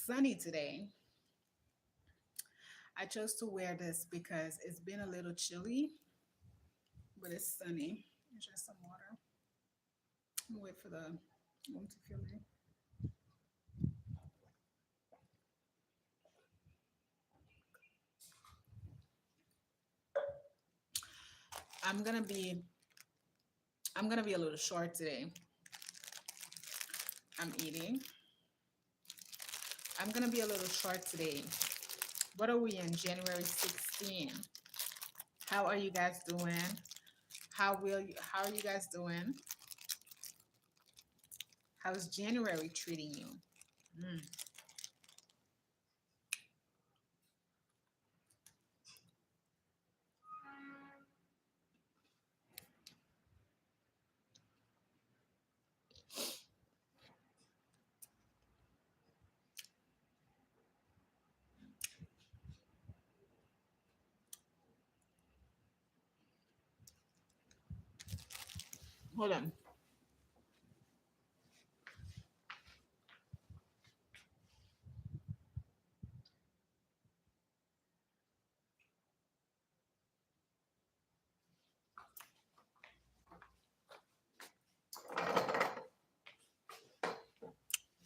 sunny today. I chose to wear this because it's been a little chilly, but it's sunny. It's just some water. I'm gonna wait for the room to fill in. I'm gonna be I'm gonna be a little short today. I'm eating. I'm gonna be a little short today. What are we in January 16th? How are you guys doing? How are you guys doing? How's January treating you? Mm. Hold on.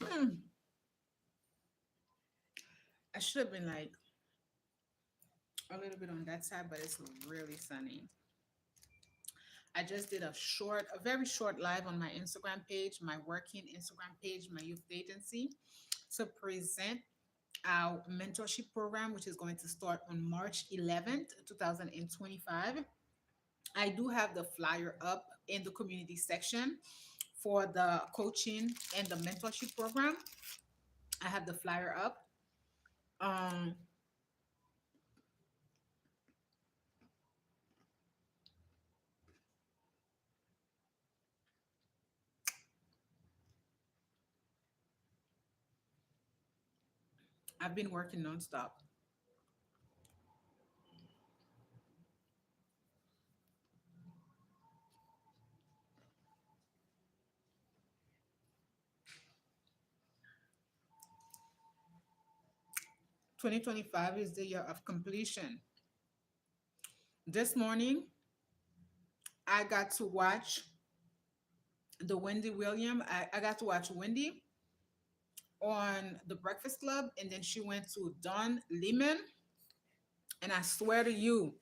Mm. I should have been like a little bit on that side, but it's really sunny. I just did a very short live on my Instagram page, my working Instagram page, my youth agency, to present our mentorship program, which is going to start on March 11th, 2025. I do have the flyer up in the community section for the coaching and the mentorship program. I have the flyer up. Um, I've been working nonstop. 2025 is the year of completion. This morning, I got to watch the Wendy William. I got to watch Wendy on the Breakfast Club, and then she went to Don Lemon. And I swear to you,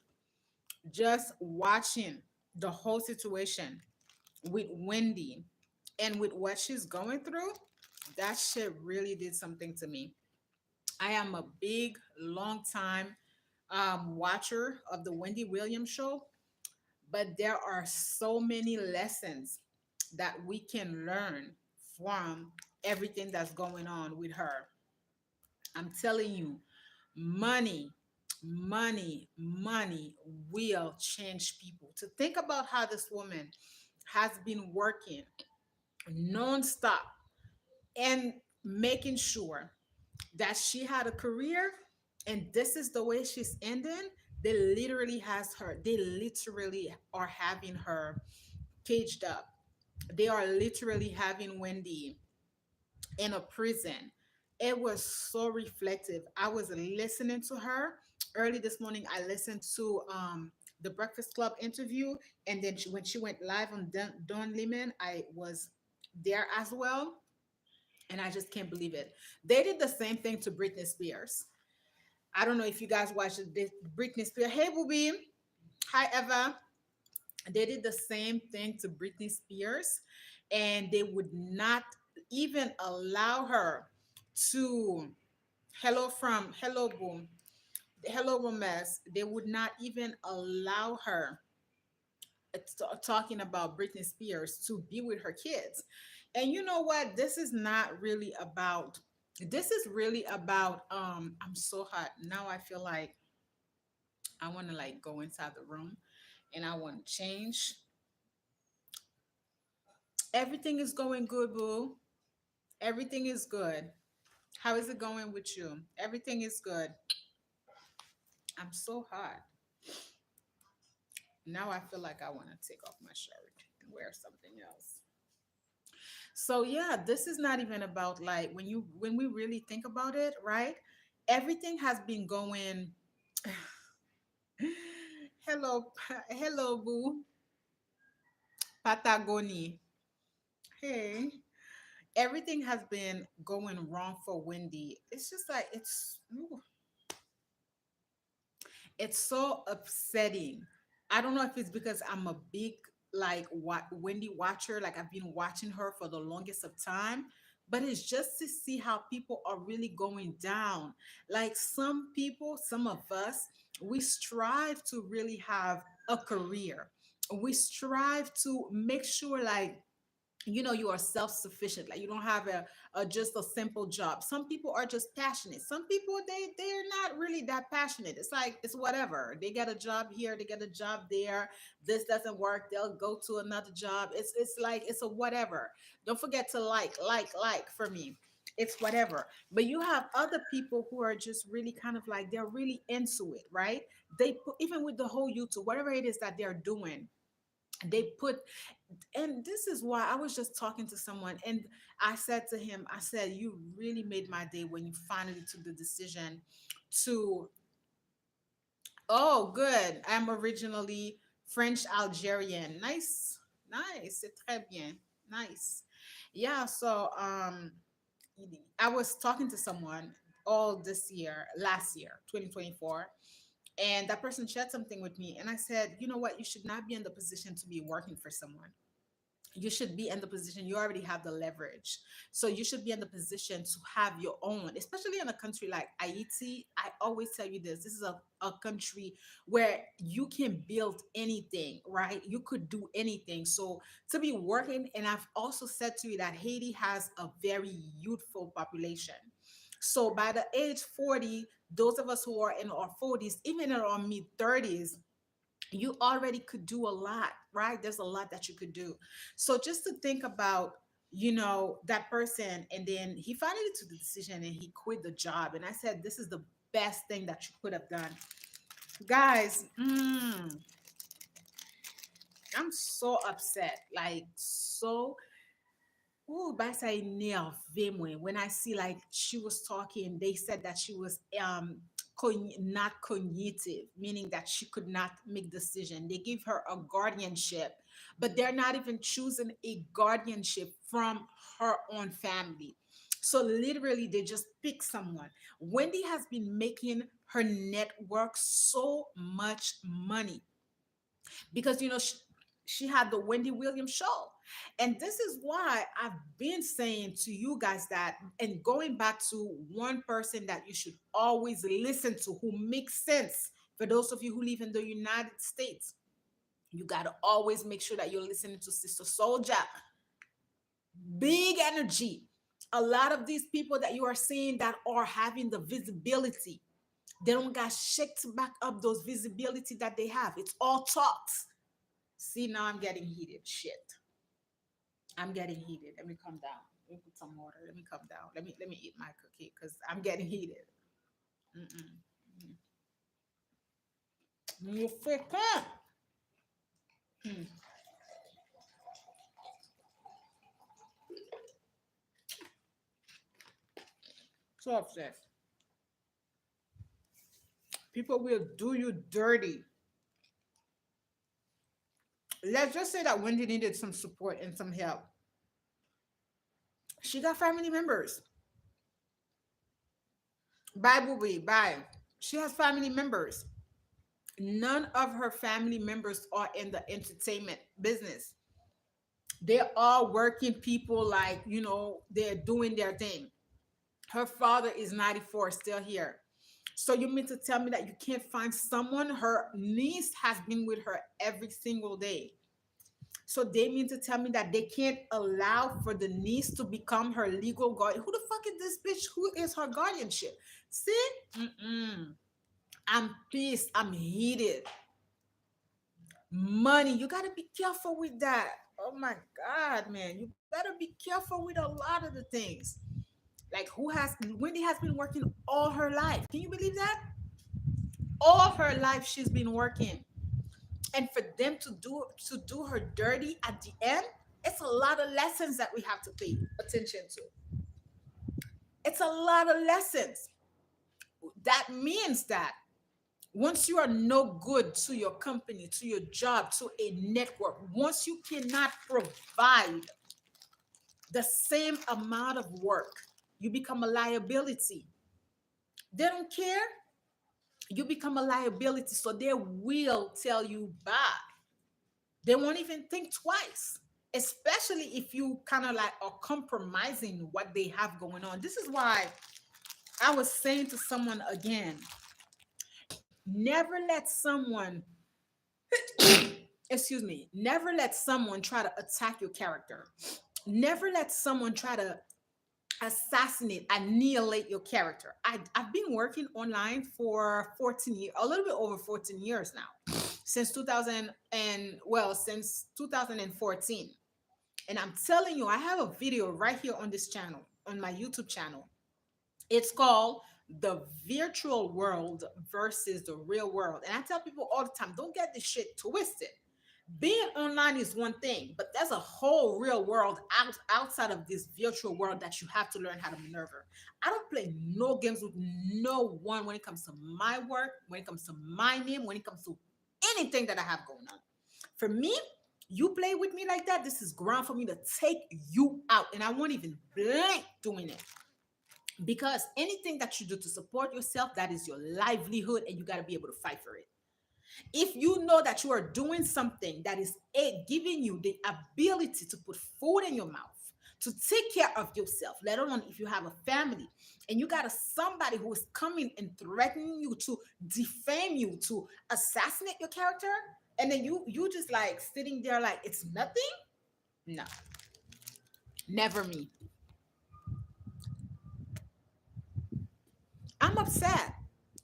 just watching the whole situation with Wendy and with what she's going through, that shit really did something to me. I am a big, long time watcher of the Wendy Williams show, but there are so many lessons that we can learn from everything that's going on with her. I'm telling you, money, money will change people. To think about how this woman has been working nonstop and making sure that she had a career, and this is the way she's ending. They literally are having her caged up. They are literally having Wendy in a prison. It was so reflective. I was listening to her early this morning. I listened to the Breakfast Club interview, and then when she went live on Don Lemon, I was there as well, and I just can't believe it. They did the same thing to Britney Spears. I don't know if you guys watched Britney Spears. Hey, Booby. Hi, Eva. They did the same thing to Britney Spears, and they would not even allow her to Hello Boom, Hello Romance. They would not even allow her talking about Britney Spears to be with her kids. And you know what? This is really about I'm so hot. Now I feel like I want to like go inside the room and I want to change. Everything is going good, boo. Everything is good. How is it going with you? Everything is good. I'm so hot. Now I feel like I want to take off my shirt and wear something else. So yeah, this is not even about like when we really think about it, right? Everything has been going. Hello, boo, Patagonia. Hey, everything has been going wrong for Wendy. It's just like it's so upsetting. I don't know if it's because I'm a big like what Wendy watcher, like I've been watching her for the longest of time, but it's just to see how people are really going down. Like some people, some of us, we strive to really have a career. We strive to make sure like you are self-sufficient, like you don't have a just a simple job. Some people are just passionate. Some people they're not really that passionate. It's like it's whatever, they get a job here, they get a job there. This doesn't work, they'll go to another job. It's like it's a whatever. Don't forget to like for me, it's whatever. But you have other people who are just really kind of like they're really into it, right? They put, even with the whole YouTube, whatever it is that they're doing, they put. And this is why I was just talking to someone and I said to him, I said, you really made my day when you finally took the decision to, oh, good. I'm originally French Algerian. Nice. Nice. C'est très bien. Nice. Yeah. So, I was talking to someone all this year, last year, 2024, and that person shared something with me. And I said, you know what? You should not be in the position to be working for someone. You should be in the position, you already have the leverage, so you should be in the position to have your own, especially in a country like Haiti. I always tell you this is a country where you can build anything, right? You could do anything. So to be working, and I've also said to you that Haiti has a very youthful population. So by the age 40, those of us who are in our 40s, even in our mid 30s, you already could do a lot, right? There's a lot that you could do. So just to think about, that person, and then he finally took the decision and he quit the job. And I said, this is the best thing that you could have done. Guys, I'm so upset. Like, so. Oh, but ça énervé moi. When I see like she was talking, they said that she was not cognitive, meaning that she could not make decision. They give her a guardianship, but they're not even choosing a guardianship from her own family. So literally, they just pick someone. Wendy has been making her network so much money because she had the Wendy Williams show. And this is why I've been saying to you guys that, and going back to one person that you should always listen to who makes sense. For those of you who live in the United States, you got to always make sure that you're listening to Sister Soldier. Big energy. A lot of these people that you are seeing that are having the visibility, they don't got shit to back up those visibility that they have. It's all talks. See, now I'm getting heated. Shit. I'm getting heated. Let me calm down. Let me put some water. Let me calm down. Let me eat my cookie because I'm getting heated. Mm-mm. You freaking. Hmm. So upset. People will do you dirty. Let's just say that Wendy needed some support and some help. She got family members. Bye, booby. Bye. She has family members. None of her family members are in the entertainment business. They're all working people, like, they're doing their thing. Her father is 94, still here. So you mean to tell me that you can't find someone? Her niece has been with her every single day. So they mean to tell me that they can't allow for the niece to become her legal guardian. Who the fuck is this bitch? Who is her guardianship? See? Mm-mm. I'm pissed. I'm heated. Money. You got to be careful with that. Oh my God, man. You better be careful with a lot of the things. Like Wendy has been working all her life. Can you believe that? All her life she's been working. And for them to do her dirty at the end, It's a lot of lessons that we have to pay attention to. It's a lot of lessons. That means that once you are no good to your company, to your job, to a network, once you cannot provide the same amount of work, you become a liability. They don't care. You become a liability, so they will tell you bye. They won't even think twice, especially if you kind of like are compromising what they have going on. This is why I was saying to someone again, never let someone, excuse me, never let someone try to attack your character. Never let someone try to assassinate, annihilate your character. I've been working online for 14 years, a little bit over 14 years now, since 2000 and well, since 2014. And I'm telling you, I have a video right here on this channel, on my YouTube channel. It's called The Virtual World versus the Real World. And I tell people all the time, don't get this shit twisted. Being online is one thing, but there's a whole real world outside of this virtual world that you have to learn how to maneuver. I don't play no games with no one when it comes to my work, when it comes to my name, when it comes to anything that I have going on. For me, you play with me like that, this is ground for me to take you out, and I won't even blink doing it. Because anything that you do to support yourself, that is your livelihood, and you got to be able to fight for it. If you know that you are doing something that is giving you the ability to put food in your mouth, to take care of yourself, let alone if you have a family, and you got somebody who is coming and threatening you to defame you, to assassinate your character, and then you just like sitting there like it's nothing. No, never me. I'm upset.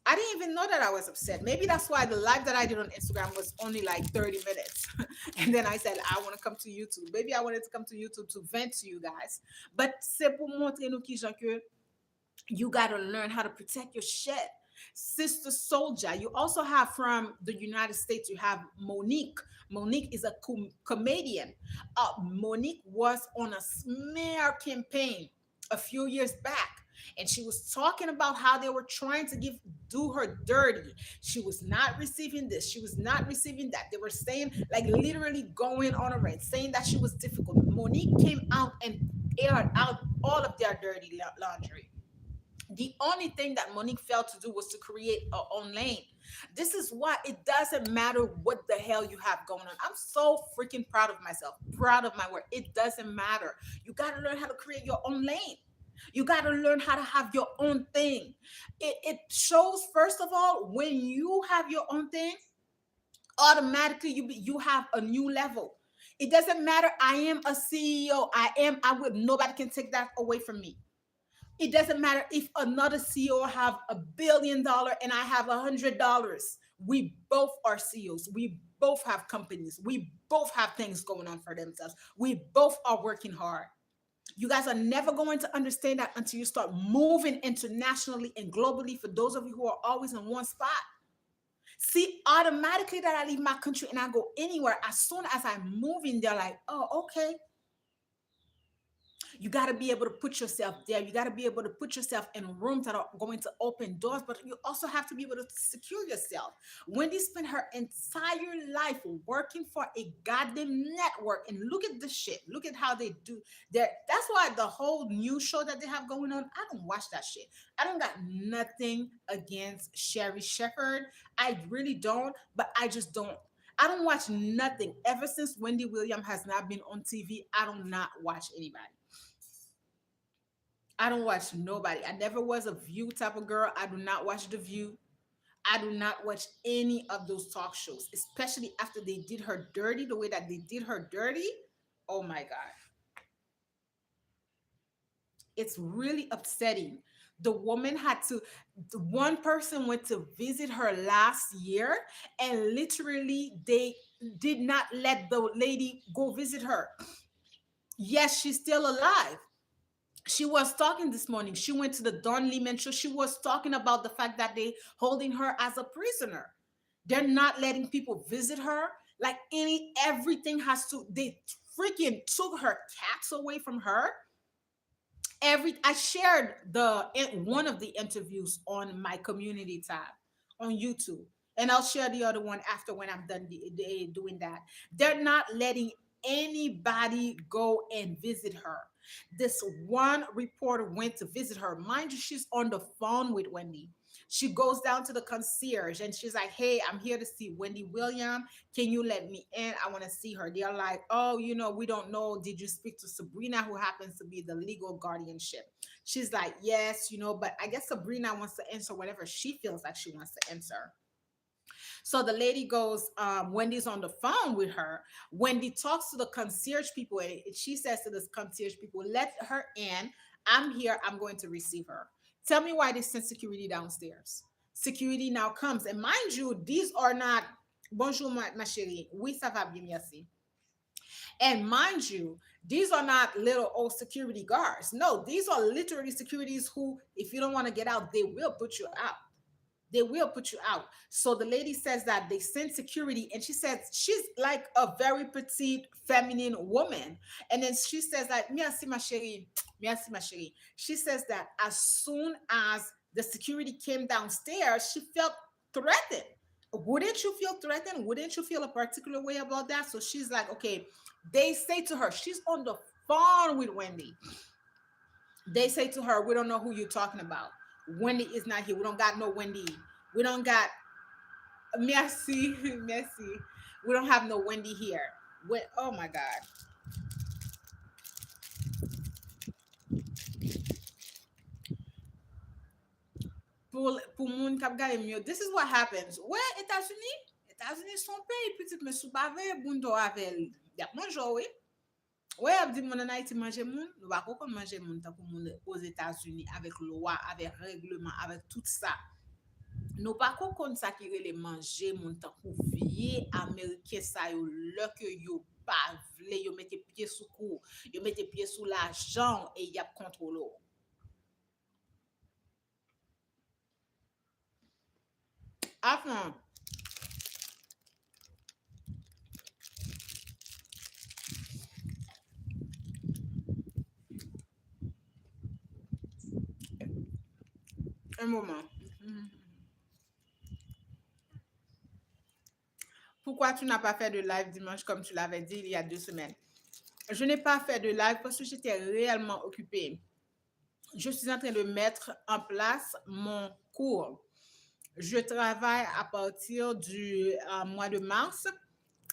I didn't even know that I was upset. Maybe that's why the live that I did on Instagram was only like 30 minutes. And then I said, I want to come to YouTube. Maybe I wanted to come to YouTube to vent to you guys. But c'est pour montrer nous qui gens que you got to learn how to protect your shit. Sister Soldier. You also have from the United States, you have Monique. Monique is a comedian. Monique was on a smear campaign a few years back, and she was talking about how they were trying to do her dirty. She was not receiving this, she was not receiving that. They were saying, like, literally going on a rant, saying that she was difficult. Monique came out and aired out all of their dirty laundry. The only thing that Monique failed to do was to create her own lane. This is why it doesn't matter what the hell you have going on. I'm so freaking proud of myself, proud of my work. It doesn't matter. You got to learn how to create your own lane. You got to learn how to have your own thing. It shows, first of all, when you have your own thing, automatically you have a new level. It doesn't matter. I am a CEO. I would, nobody can take that away from me. It doesn't matter if another CEO have $1 billion and I have $100. We both are CEOs. We both have companies. We both have things going on for themselves. We both are working hard. You guys are never going to understand that until you start moving internationally and globally. For those of you who are always in one spot, see, automatically that I leave my country and I go anywhere, as soon as I'm moving, they're like, oh, okay. You got to be able to put yourself there. You got to be able to put yourself in rooms that are going to open doors, but you also have to be able to secure yourself. Wendy spent her entire life working for a goddamn network, and look at this shit. Look at how they do that. That's why the whole new show that they have going on, I don't watch that shit. I don't got nothing against Sherry Shepherd. I really don't, but I just don't. I don't watch nothing. Ever since Wendy Williams has not been on TV, I do not watch anybody. I don't watch nobody. I never was a View type of girl. I do not watch The View. I do not watch any of those talk shows, especially after they did her dirty, the way that they did her dirty. Oh my God. It's really upsetting. The woman had to, the one person went to visit her last year, and literally they did not let the lady go visit her. Yes, she's still alive. She was talking this morning. She went to the Don Lehman show. She was talking about the fact that they holding her as a prisoner. They're not letting people visit her. Like everything has to, they freaking took her cats away from her. Every I shared the one of the interviews on my community tab on YouTube, and I'll share the other one after when I'm done doing that. They're not letting anybody go and visit her. This one reporter went to visit her. Mind you, she's on the phone with Wendy. She goes down to the concierge and she's like, "Hey, I'm here to see Wendy William. Can you let me in? I want to see her." They're like, "Oh, we don't know. Did you speak to Sabrina, who happens to be the legal guardianship?" She's like, "Yes, but I guess Sabrina wants to answer whatever she feels like she wants to answer." So the lady goes, Wendy's on the phone with her. Wendy talks to the concierge people, and she says to the concierge people, "Let her in. I'm here. I'm going to receive her." Tell me why they sent security downstairs. Security now comes, and mind you, these are not bonjour, ma chérie. Oui, ça va bien, merci. And mind you, these are not little old security guards. No, these are literally securities who, if you don't want to get out, they will put you out. They will put you out. So the lady says that they send security, and she says she's like a very petite, feminine woman. And then she says like, "Merci ma chérie, merci ma chérie." She says that as soon as the security came downstairs, she felt threatened. Wouldn't you feel threatened? Wouldn't you feel a particular way about that? So she's like, okay. They say to her, she's on the phone with Wendy. They say to her, "We don't know who you're talking about. Wendy is not here. We don't got no Wendy. We don't got Merci, Merci. We don't have no Wendy here." Oh my God. Pour moun kap gade mieux, this is what happens. Ouais, États-Unis, États-Unis son pays, petit monsieur bave, bundo avel. Yap manjo, oui. Ouais, ap di moun an Haïti manje moun, nou ba kon manje moun tan pou moun aux États-Unis avec loi, avec règlement, avec tout ça. Nou pa kon sa ki rele manje moun tan pou vie Amerike sa yo lè ke yo pa vle, yo mette pied sou kou, yo mette pied sou l'argent et yap kontrolo. Afan, un moment. Pourquoi tu n'as pas fait de live dimanche comme tu l'avais dit il y a 2 semaines? Je n'ai pas fait de live parce que j'étais réellement occupée. Je suis en train de mettre en place mon cours. Je travaille à partir du mois de mars.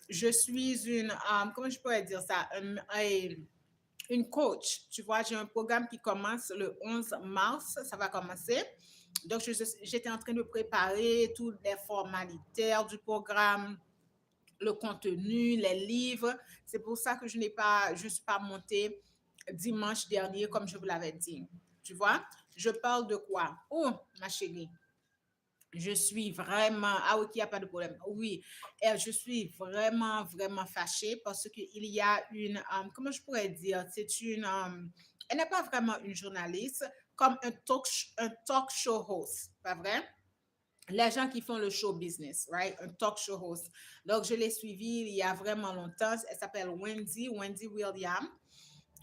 Je suis comment je pourrais dire ça, une coach. Tu vois, j'ai un programme qui commence le 11 mars, ça va commencer. Donc, j'étais en train de préparer toutes les formalités du programme, le contenu, les livres. C'est pour ça que je ne suis pas montée dimanche dernier, comme je vous l'avais dit. Tu vois, je parle de quoi? Oh, ma chérie, je suis vraiment, ah oui, il n'y a pas de problème. Oui, je suis vraiment, vraiment fâchée parce qu'il y a comment je pourrais dire, elle n'est pas vraiment une journaliste, comme un talk show host, pas vrai? Les gens qui font le show business, right? Un talk show host. Donc, je l'ai suivie il y a vraiment longtemps. Elle s'appelle Wendy William.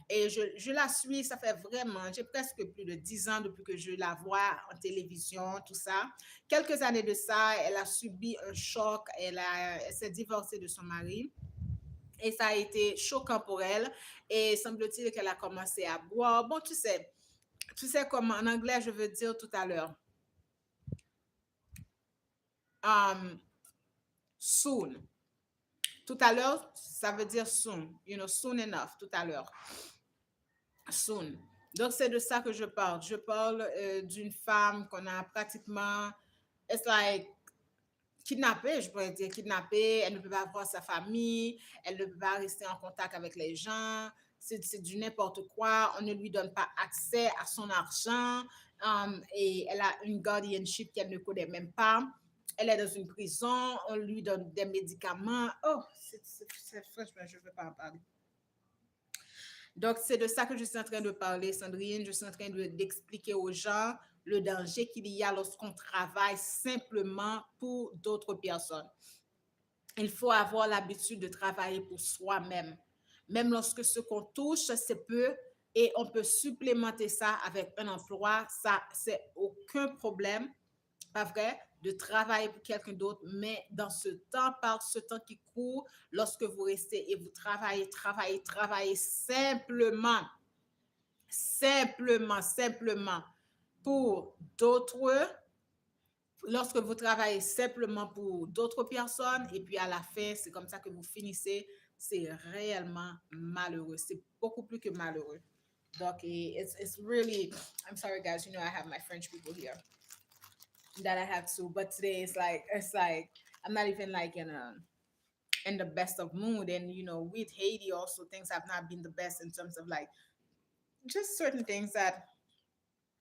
Et je la suis, ça fait vraiment, j'ai presque plus de 10 ans depuis que je la vois en télévision, tout ça. Quelques années de ça, elle a subi un choc, elle s'est divorcée de son mari. Et ça a été choquant pour elle. Et semble-t-il qu'elle a commencé à boire. Bon, tu sais comme en anglais, je veux dire tout à l'heure. Soon. Tout à l'heure, ça veut dire soon. Soon enough, tout à l'heure. Soon. Donc, c'est de ça que je parle. Je parle d'une femme qu'on a pratiquement, it's like, kidnappée, je pourrais dire kidnappée. Elle ne peut pas voir sa famille, elle ne peut pas rester en contact avec les gens. C'est du n'importe quoi. On ne lui donne pas accès à son argent. Et elle a une guardianship qu'elle ne connaît même pas. Elle est dans une prison. On lui donne des médicaments. Oh, franchement, je ne veux pas en parler. Donc, c'est de ça que je suis en train de parler, Sandrine. Je suis en train d'expliquer aux gens le danger qu'il y a lorsqu'on travaille simplement pour d'autres personnes. Il faut avoir l'habitude de travailler pour soi-même. Même lorsque ce qu'on touche, c'est peu et on peut supplémenter ça avec un emploi, ça, c'est aucun problème, pas vrai, de travailler pour quelqu'un d'autre, mais dans ce temps, par ce temps qui court, lorsque vous restez et vous travaillez, travaillez, travaillez simplement, simplement pour d'autres, lorsque vous travaillez simplement pour d'autres personnes, et puis à la fin, c'est comme ça que vous finissez, c'est réellement malheureux. C'est beaucoup plus que malheureux. Donc, it's really, I'm sorry guys, you know I have my French people here that I have to, but today it's like I'm not even like in the best of mood, and with Haiti also things have not been the best in terms of like just certain things that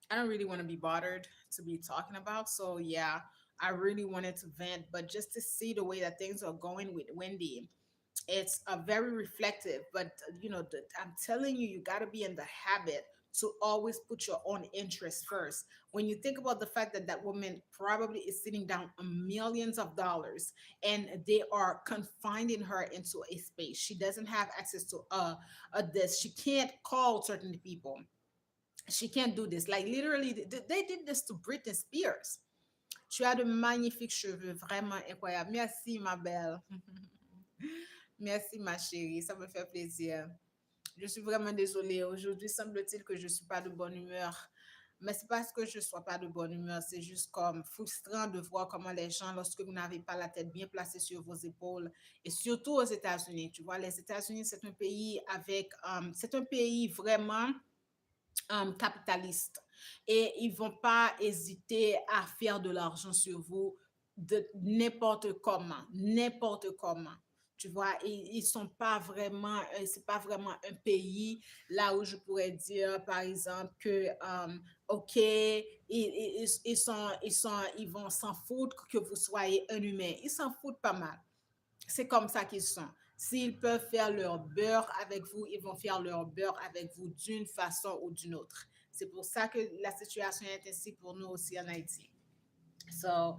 I don't really want to be bothered to be talking about. So yeah, I really wanted to vent, but just to see the way that things are going with Wendy, it's a very reflective. But I'm telling you, you got to be in the habit to always put your own interests first. When you think about the fact that that woman probably is sitting down millions of dollars, and they are confining her into a space, she doesn't have access to a this. She can't call certain people, she can't do this. Like literally, they did this to Britney Spears. Tu as de magnifiques cheveux, vraiment incroyable. Merci, ma belle. Merci, ma chérie. Ça me fait plaisir. Je suis vraiment désolée. Aujourd'hui, semble-t-il que je ne suis pas de bonne humeur. Mais c'est parce que je ne sois pas de bonne humeur. C'est juste comme frustrant de voir comment les gens, lorsque vous n'avez pas la tête bien placée sur vos épaules, et surtout aux États-Unis, tu vois, les États-Unis, c'est un pays c'est un pays vraiment capitalistes, et ils vont pas hésiter à faire de l'argent sur vous de n'importe comment. Tu vois, ils sont pas vraiment, c'est pas vraiment un pays là où je pourrais dire, par exemple, que, OK, ils vont s'en foutre que vous soyez un humain. Ils s'en foutent pas mal. C'est comme ça qu'ils sont. S'ils peuvent faire leur beurre avec vous, ils vont faire leur beurre avec vous d'une façon ou d'une autre. C'est pour ça que la situation est ainsi pour nous aussi en Haïti. So,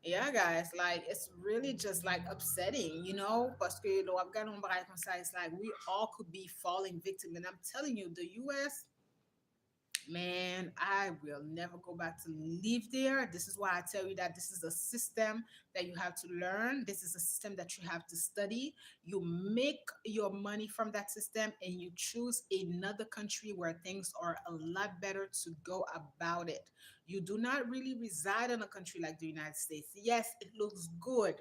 yeah, guys, like it's really just like upsetting, parce que le Afghan comme ça, it's like we all could be falling victim. And I'm telling you, the US, man, I will never go back to live there. This is why I tell you that this is a system that you have to learn. This is a system that you have to study. You make your money from that system and you choose another country where things are a lot better to go about it. You do not really reside in a country like the United States. Yes, it looks good.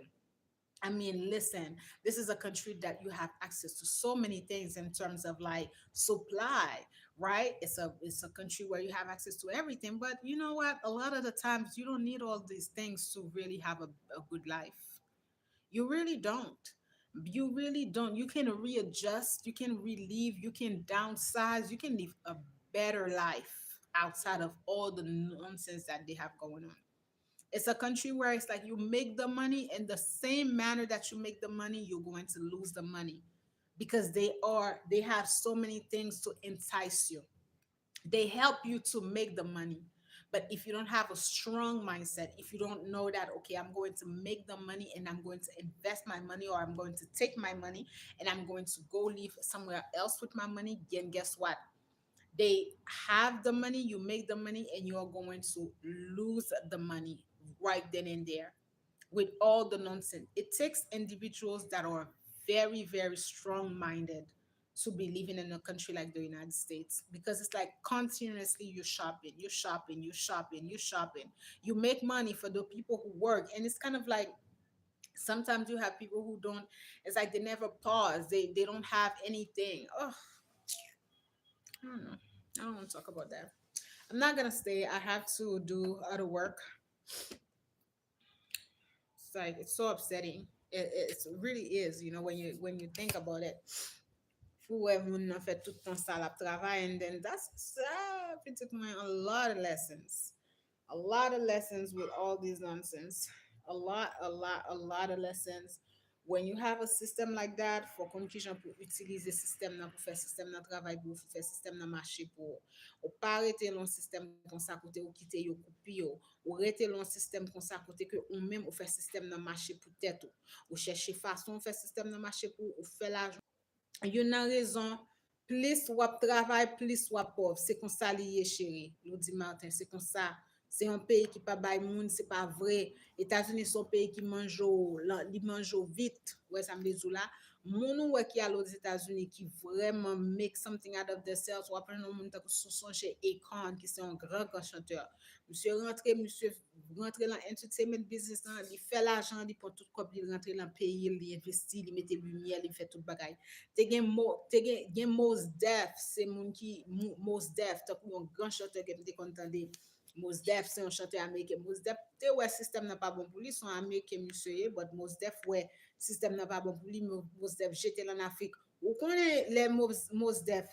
I mean, listen, this is a country that you have access to so many things in terms of like supply, right? It's a country where you have access to everything. But you know what? A lot of the times you don't need all these things to really have a good life. You really don't. You really don't. You can readjust, you can relieve, you can downsize, you can live a better life outside of all the nonsense that they have going on. It's a country where it's like you make the money in the same manner that you make the money, you're going to lose the money, because they have so many things to entice you. They help you to make the money. But if you don't have a strong mindset, if you don't know that, okay, I'm going to make the money and I'm going to invest my money, or I'm going to take my money and I'm going to go live somewhere else with my money, then guess what? They have the money, you make the money, and you're going to lose the money right then and there with all the nonsense. It takes individuals that are very, very strong minded to be living in a country like the United States, because it's like continuously you're shopping, you're shopping, you're shopping, you're shopping. You make money for the people who work, and it's kind of like sometimes you have people who don't, it's like they never pause, they don't have anything. Oh, I don't know. I don't want to talk about that. I'm not gonna stay. I have to do other work. It's like it's so upsetting. It really is. When you think about it. Fou moun nan fait tout ton ça la travail, and then it took me a lot of lessons. A lot of lessons with all these nonsense. A lot of lessons. When you have a system like that, for qu'on ki jan pou utilize system nan pou fè system nan travay pou fè system nan marché pou ou pa rete lon system kon sa kote ou kite yo koupi yo, ou rete lon system kon sa kote que ou même ou fè system nan marché pou tèt ou chercher façon fè system nan marché pour ou fè l'argent Yon nan raison, plus wap travail, plus wap pauvre. C'est comme ça lié, chérie. Lodi Martin, c'est comme ça. C'est un pays qui pas bay moun, c'est pas vrai. États-Unis sont un pays qui mange li mange vite. Ouais, ça me dit là. Moun ouais qui a aux États-Unis qui vraiment make something out of themselves. Ou après non moun ta son chez Akon qui c'est un grand chanteur. Monsieur rentre dans entertainment business là, il fait l'argent, il prend tout comme il rentre dans le pays, il investit, il met lumière, il fait tout bagaille. Te gen Mos Def, c'est moun qui Mos Def, t'as un grand chanteur qui me contendé. Mos Def, c'est un chanteur américain. Mos Def, te ouais, système n'a pas bon pour lui, son américain monsieur, but Mos Def, ouais, système n'a pas bon pour lui, Mos Def jeté en Afrique. Ou connaît les Mos Def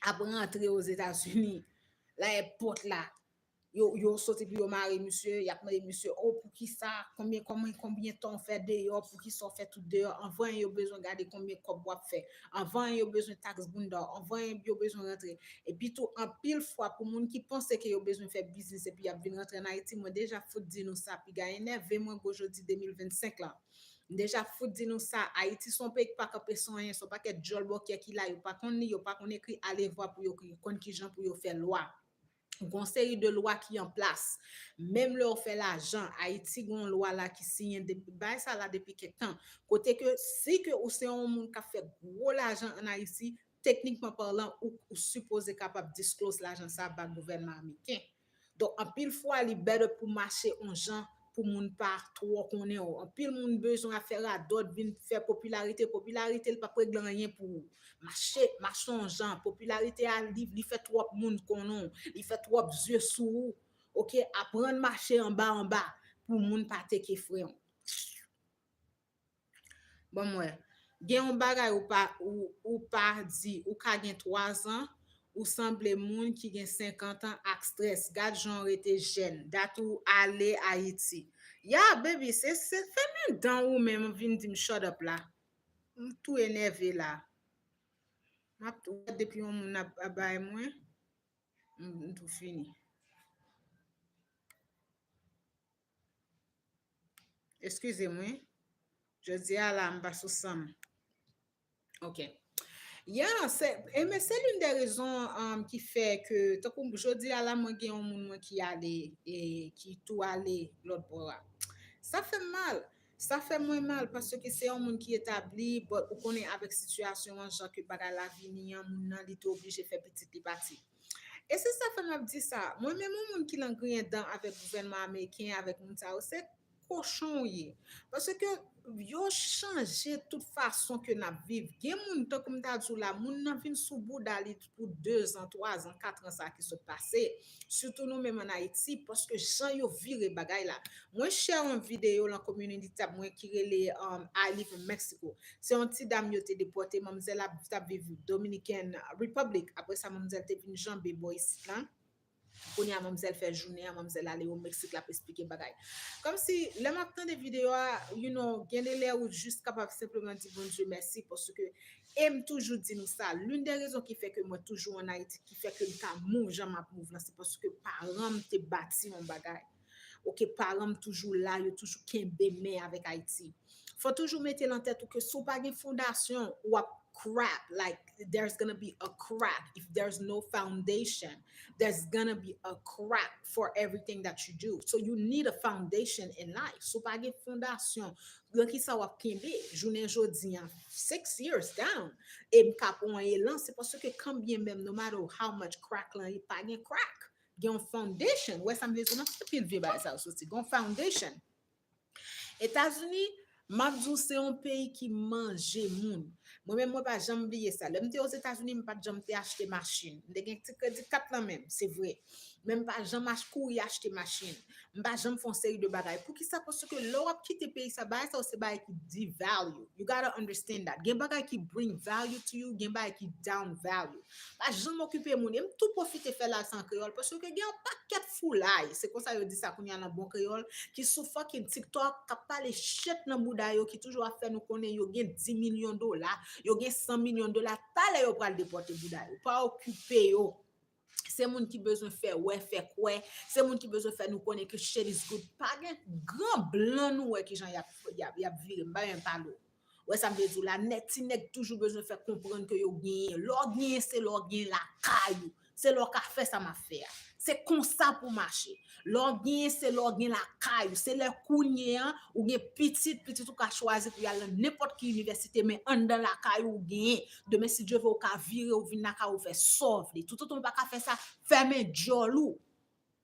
à rentrer aux États-Unis, là, porte là. Yo sorti puis yo mari monsieur, y a demandé monsieur oh pour qui ça combien temps fait dehors pour qui ça fait tout dehors avant yo besoin garder combien cop bois fait avant yo besoin taxe bunda avant yo besoin rentrer et puis tout en pile fois pour moun qui pense que yo besoin faire business et puis y a venir rentrer en Haïti moi déjà faut dire nous ça puis gagner énervé moi aujourd'hui 2025 là déjà faut dire nous ça Haïti son pays pas capé son rien son pas que job qui là yo pas qu'on écrit aller voir pour yo kon qui gens pour yo faire loi gon série de loi qui en place même leur fait l'argent Haïti gon loi là qui signe depuis bah ça là depuis quelque temps côté que si que ou c'est un monde qui a fait gros l'argent en Haïti techniquement parlant ou supposé capable disclose l'argent ça par gouvernement américain donc en pile fois il better pour marcher en gens pour moun pas trop connaît en pile moun besoin à faire à d'autres vinn faire popularité il pas régler rien pour marcher en gens popularité à livre il fait trop moun connaît il fait trop yeux sous OK apprendre marcher en bas pour moun pas te frère bon moi gen un bagay ou pas dit ou ka gen 3 ans ou semble moun qui gen 50 ans ak stress gade genre était jeune datou aller Haïti yeah baby c'est fait dans ou même vinn di me shut up là tout énervé là m'a tout depuis on moun a bay moi tout fini excusez-moi je dis à la m'pa sous sam OK. Yeah, mais c'est l'une des raisons qui fait que, tant comme je dis à la moi, il y a un monde qui allait et qui tout allait l'autre bord. Ça fait mal. Ça fait moins mal parce que c'est un monde qui est établi, but on connaît avec situation, genre que par la vie, il y a un monde qui est obligé de faire petit parti. Et c'est ça fait m'a dit ça. Moi-même, mon monde qui l'en dedans avec le gouvernement américain, avec moun ça, c'est cochon yé. Parce que yo changé toute façon que n'a vivre. Gen moun tant comme t'a dit là, moun nan vinn sous bout d'aller pour 2 ans, 3 ans, 4 ans ça qui se passé. Surtout nous même en Haïti parce que gens yo viré bagay là. Moi share une vidéo dans community tab moi qui relé I live in Mexico. C'est un petit dame yo te déporté, mademoiselle a t'a vécu Dominican Republic. Après ça mademoiselle te vinn jambe boy ici là. Pour a mademoiselle fait journée, mademoiselle aller au Mexique là pour expliquer bagay. Comme si le matin des vidéos, you know, gen l'air ou juste capable simplement dire bon Dieu merci parce que aime toujours dire nous ça. L'une des raisons qui fait que moi toujours en Haïti qui fait que ka move jamais move là c'est parce que parents te bâti mon bagay. OK, parents toujours là, yo toujours kembe mais avec Haïti. Faut toujours mettre en tête que sous pas une fondation ou crap like there's gonna be a crack if there's no foundation there's gonna be a crack for everything that you do so you need a foundation in life so pas de fondation donc qui ça va kembe journée jodi 6 years down et capon élan c'est parce que quand bien même no matter how much crack là il pas de crack il y a une foundation ouais ça me dit on a pile vibe ça aussi une foundation États-Unis Mabdou c'est un pays qui mange moun. Moi-même, moi, pas jamais oublier ça. Là, aux États-Unis, je pas jamais acheter machine. Je gagne crédit 4 là même, c'est vrai. Même pas jamais courir acheter machine. Je pas jamais faire une série de bagages. Pour qui ça? Parce que l'Europe qui te paye ça, ça c'est bagay qui devalue. You gotta understand that. Gen bagay qui bring value to you, gen bagay qui down value. Pas jamais occuper moun. Même tout profiter faire l'argent créole parce que gen un paquet foulay. C'est comme ça yo dit ça qu'on y a dans bon créole qui sous fucking TikTok, qui parle shit dans bouda yo qui toujours a fait nous connaître yo gen 10 millions de dollars. Yo gen 100 millions de dollars, t'allez yo pral déporter bouda yo, pas occuper yo. C'est moun qui besoin faire ouais faire quoi, c'est moun qui besoin faire nous connaître que shit is good. Pas gen grand blanc nous ouais qui gens y a viré, pas même pas l'eau. Ouais, ça me veut dire la net, ti nèg toujours besoin de faire comprendre que yo gagné. L'or gagné, c'est l'or gagné la caillou. C'est l'or qu'a fait ça m'a fait. C'est comme ça pour marcher. L'or gagné, c'est l'or gagné la caillou. C'est le kounye ou gen petit ou ka choisir pour y aller n'importe quelle université mais en dans la caillou ou gagné. Demain si Dieu veut ou ka virer ou venir ka ou faire sauve. Tout on pas ka faire ça fermer jolou.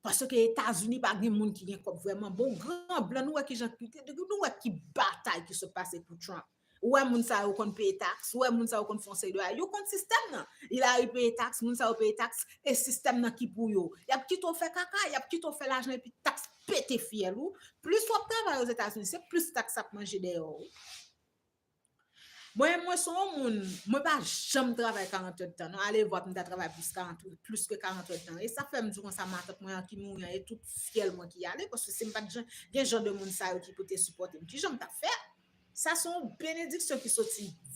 Parce que les États-Unis, pas de monde qui vient comme vraiment bon, grand blanc, nous qui nous qui bataille qui se passe pour Trump. Ouais, moun sa yo kon paye taxe, ouais, moun sa yo kon fonce de yo kon système nan. Il a paye taxe, moun sa yo paye taxe et système nan qui pour yo. Y a petit on fait caca, y a petit on fait l'argent et puis taxe pété fiel ou. Plus on travaille aux États-Unis, c'est plus taxe à manger dehors. Moi, son moun, moi, pas jamais travailler 48 heures de temps. Non, allez voir, moi, travaille plus que 48 heures de temps. Et ça fait me dire ça m'a tête moi qui mourir et tout fiel moi qui aller parce que c'est pas des gens de monde ça qui peut te supporter. Qui j'aime ta faire. Ça sont bénédictions qui sont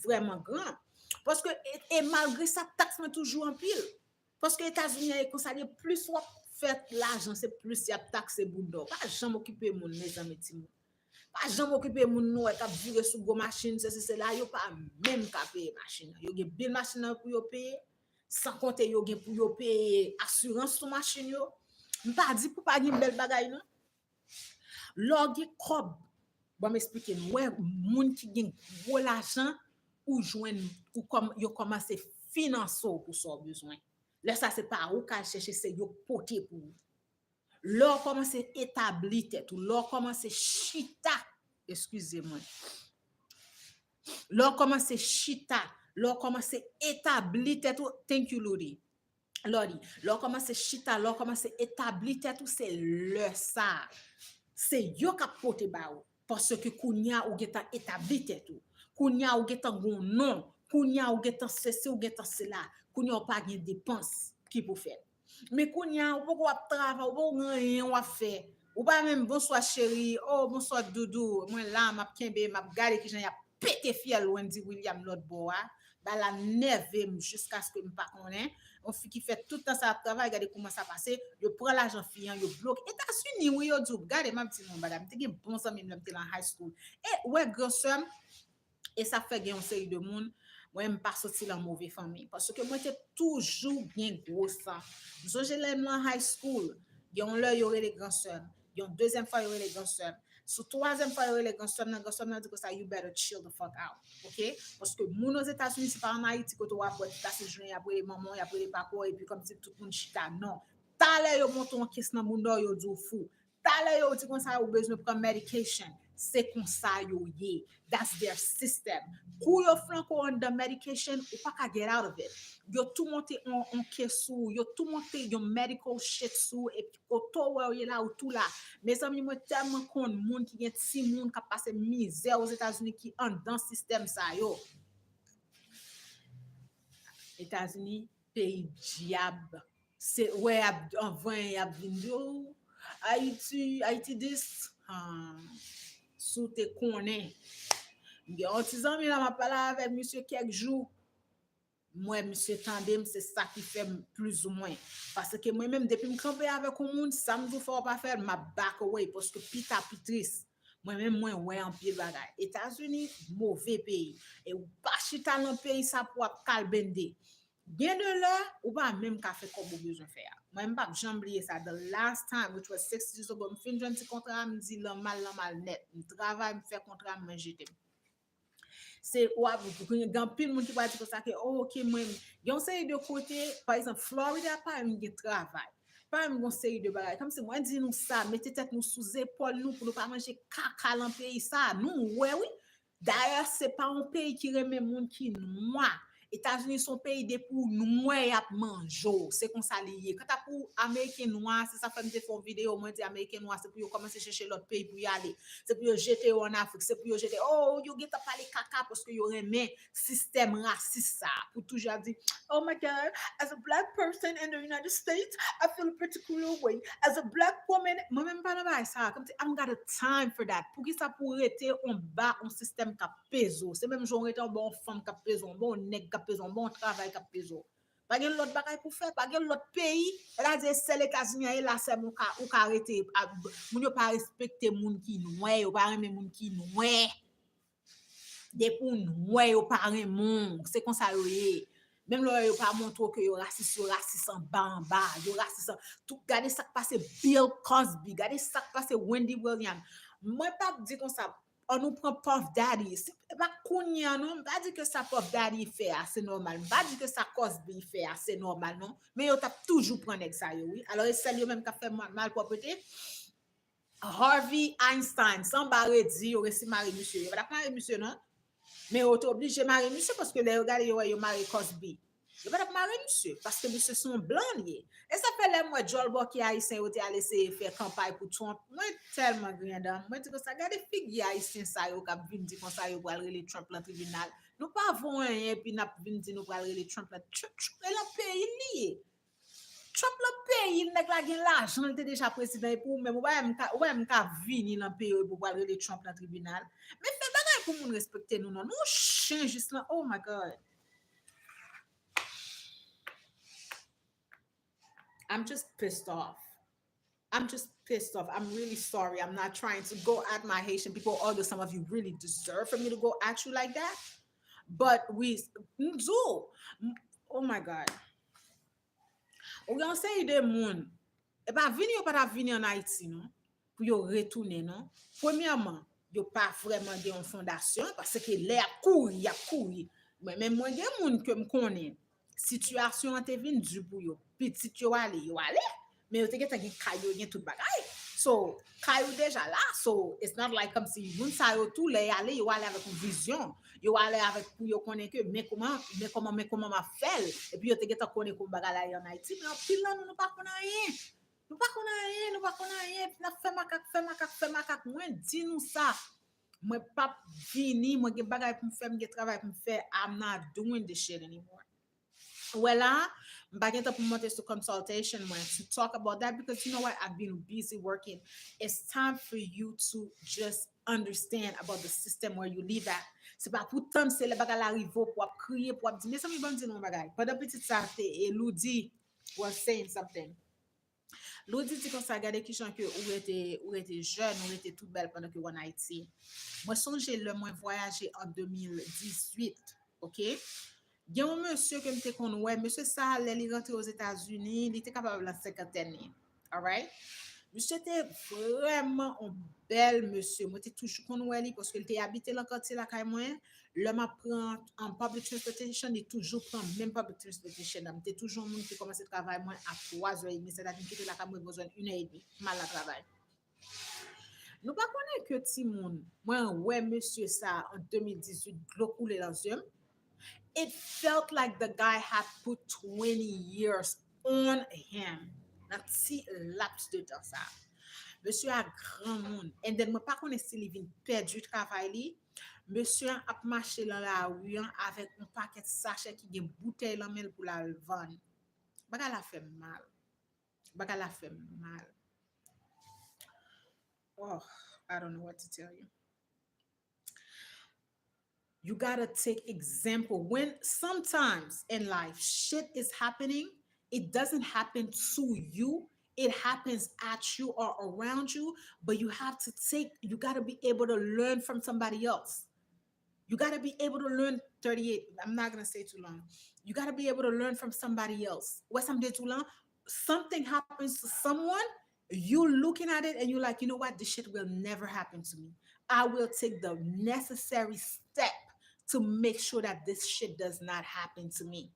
vraiment grand. Parce que et malgré ça taxe moi toujours en pile. Parce que les États-Unis comme ça plus soit fait l'argent, c'est plus y a taxe boudon. Pas jamais occuper mon mes amis. Pas jamais occuper moun nou k'ap vire sou go machine c'est là yo pas même k'ap payer machine yo gen bil machine pour yo payer sans compter yo gen pour yo payer assurance sur machine yo m'pas dit pour pas gen bel bagay non log kob bon m'expliquer ouais moun qui gen gros l'argent ou joindre ou comme yo commencer financer pour son besoin là ça c'est pas ou ka chercher c'est yo porter pour leur commence établir tête ou leur commence chita excusez-moi leur commence chita leur commence établir tête thank you Lodi leur commence chita leur commence établir tête c'est leur ça c'est yo qui porter ba ou parce que kounya ou geta établir tête kounya ou geta gon non kounya ou geta ceci ou geta cela kounya pas gain dépense qui pour faire mais kounya ou pas travail ou pas rien ou faire ou pas même bonsoir chérie oh bonsoir doudou moi là m'a kembe m'a garder qui j'en a pété fiel loin dit William l'autre bois ba la nerve jusqu'à ce que me pas connaît on fi qui fait tout le temps ça travail regarder comment ça passer yo prend l'argent fiant yo bloque États-Unis oui yo dit regardez ma petite mon madame t'es bon ça même t'es en high school et ouais grand sœur et ça fait gagner une série de monde moi je pas sorti dans mauvaise famille parce que moi j'étais toujours bien gros ça so je l'aime dans high school yon là y aurait les grands sœurs yon deuxième fois y aurait les grands sœurs so troisième fois y aurait les grands sœurs dit que ça you better chill the fuck out OK parce que moun aux États-Unis c'est pas en Haïti que tu vas pour passer journée après les mamans après les papas et puis comme si tout le monde chita non t'allais yo monton en caisse dans moun yo du fou t'allais yo dit comme ça ou besoin prendre medication c'est comme ça yo yé that's their system kou yo franco under medication ou pas ka get out of it yo tout monter en caisse yo tout monter yo medical shit sous et puis auto ouais là ou tout là mes amis moi tellement kon moun qui gen ti moun qui passe misère aux États-Unis qui en dans système ça yo États-Unis pays diable c'est ouais en 20 y a vindo Haïti this sous te connaît bien artisan mais là m'a parlé avec monsieur quelques jours moi monsieur tandem c'est ça qui fait plus ou moins parce que moi même depuis me camper avec un monde ça me faut pas faire ma back away parce que pita pitris moi même moi ouais en pile bagay États-Unis mauvais pays et ou pas chita dans pays ça pour calbender bien de là ou pas même qu'a fait comme besoin faire moi même pas j'oublier ça the last time which was 6 years ago me fin un petit contrat me dit le mal net me travail me fait contrat me jeter c'est ouais grand pile monde qui va dire ça que oh, OK moi yon série de côté par exemple Florida pas un travail pas un série de bagages comme c'est moi dit nous ça mettez tête nous sous épaule nous pour ne pas manger caca dans pays ça nous ouais oui d'ailleurs c'est pas un pays qui remet monde qui noir États-Unis sont pays de pour noir à manger c'est comme ça lié quand t'as pour américain noir c'est ça fait me faire vidéo moi dit américain noir c'est pour commencer chercher l'autre pays pour y aller c'est pour jeter en Afrique c'est pour jeter oh you get parler caca parce que you remet système raciste ça pour toujours dire oh my god as a black person in the United States I feel a particular way as a black woman moi même pas dans ça comme I'm got a time for that pour qui ça pour rester on bas un système qui pèse c'est même genre être bon femme qui pèse bon nèg qui pèse bon travail qui pèse pas gen l'autre bagay pour faire pas gen l'autre pays là dire c'est les États-Unis là c'est mon cas ou arrêter moun yo pas respecter moun qui noir ou pas aimer moun qui noir Des pour ouais yo pas remon, c'est comme ça yo est. Même là yo pas montre que yo raciste en bas, yo raciste tout regardez ça qui passe Bill Cosby, regardez ça qui passe Wendy Williams. Moi pas dire comme ça on nous prend Puff Daddy. C'est pas kounya non, pas dire que ça Puff Daddy fait assez normal. Pas dire que ça Cosby fait assez normal non, mais yo t'a toujours prendre avec ça yo oui. Alors c'est lui même qui a fait mal propreté. Harvey Einstein, sans barrer dit, il aurait marié monsieur. Il va pas marier monsieur, non? Mais on est obligé de marier monsieur parce que les regards, il marié Cosby. Il va pas marier monsieur parce que monsieur sont blancs. Et ça fait là, moi, Joel Bock qui haïtien, il a laissé faire campagne pour Trump. Moi, tellement grand. Moi, je dis que ça, regardez, figure haïtien, ça, il a vu dire comme ça, il va aller Trump dans le tribunal. Nous pas avons rien, puis nous avons dit nous va aller Trump dans le pays lié. Trump le pays, il n'a pas l'argent, il était déjà président pour même ouais m'ka vini dans pays pour aller Trump dans le tribunal. Mais fait bagay pour moun respecter nous non. Nous change juste là. Oh my god. I'm just pissed off. I'm just pissed off. I'm really sorry. I'm not trying to go at my Haitian people, although some of you really deserve for me to go at you like that. But we do. Oh my god. Ou yon se de moun, e pa vini yo pa ta vini en Haïti, non? Pour yo retourner, non? Premièrement, yo pas vraiment de fondation parce que l'air couri, y a couri. Mais même moi, gen moun que me connaît, situation te vin du pour yo. Petit yo ale, mais yo te get gen kayo gen tout bagay. So, kayo déjà là, so it's not like comme si moun sa yo tout le ale, yo ale avec une vision. Yo ale avec pour yo connaît que mais comment m'a fait et puis yo te get connaît comme bagay là en Haïti, mais en pile là nous pas connaît rien. Nous pas connaît rien, puis n'a fait macaque, moi dis nous ça. Moi pas fini, moi gen bagay pour me faire, gen travail pour me faire. I'm not doing this shit anymore. Well, I'm back into promoting to consultation when to talk about that because you know what? I've been busy working. It's time for you to just understand about the system where you live at. C'est pas pour tant c'est le bagay arrive pour crier pour dire mais ça me bon dire non bagay. Pendant petit ça et Ludi was saying something. Ludi dit comme ça regardez qui chante que ou était jeune, ou était toute belle pendant que on en Haïti. Moi songe le moins voyagé en 2018, OK? Il y a un monsieur que me connais, ouais, monsieur ça, il est rentré aux États-Unis, il était capable de la cinquantaine. All right? Monsieur était vraiment un bel monsieur. Moi, j'étais toujours connu parce qu'il était habité dans le quartier là, quand même. L'homme apprend en public transportation, il toujours prend même public transportation. J'étais toujours un monde qui commence à travailler moins à 3h30, c'est-à-dire qu'il était là quand même besoin d'1h30, mal à travail. Nous ne connaissons que petit monde. Moi, ouais, monsieur ça, en 2018, l'eau coulait dans les yeux. It felt like the guy had put 20 years on him. Nan ti laps de temps ça. Monsieur a grand monde. And then, moi, pas qu'on est s'il vient perdu travail li. Monsieur a marché dans la rue avec un paquet de sachets qui gen bouteille dans main pour la vendre. Baga la fait mal. Baga la fait mal. Oh, I don't know what to tell you. You gotta take example when sometimes in life shit is happening, it doesn't happen to you, it happens at you or around you, but you gotta be able to learn from somebody else. You got to be able to learn 38. I'm not going to say too long. You got to be able to learn from somebody else. What something too long? Something happens to someone, you looking at it and you're like, you know what? This shit will never happen to me. I will take the necessary step to make sure that this shit does not happen to me.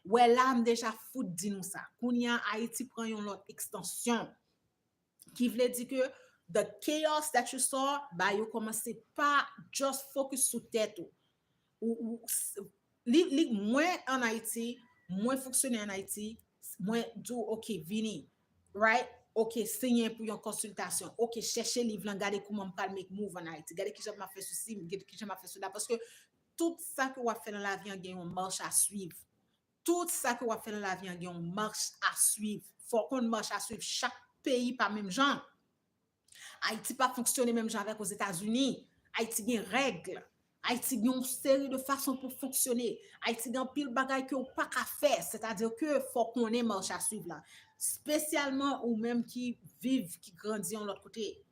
Well, là, I'm déjà fout di nou sa. Kounya Haïti prend yon lot extension. Qui veut dire que the chaos that you saw, bah, you commencez pas just focus sur tête ou moins en Haïti, moins fonctionner en Haïti, moins do OK vini, right? OK signer pour une consultation. OK chercher livre, regarder comment me parle make move en Haïti. Regarder qui j'm'a fait ceci, regarder qui j'm'a fait cela parce que tout ça que on fait dans la vie, il y a une marche à suivre. Tout ça que on fait dans la vie, il y a une marche à suivre. Faut qu'on marche à suivre chaque pays pas même genre. Haïti pas fonctionner même genre avec aux États-Unis. Haïti a des règles. Haïti a une série de façons pour fonctionner. Haïti a pile bagay que pas qu'à faire, c'est-à-dire que faut qu'on ait marche à suivre là. Spécialement ou même qui vivent, qui grandissent de l'autre côté.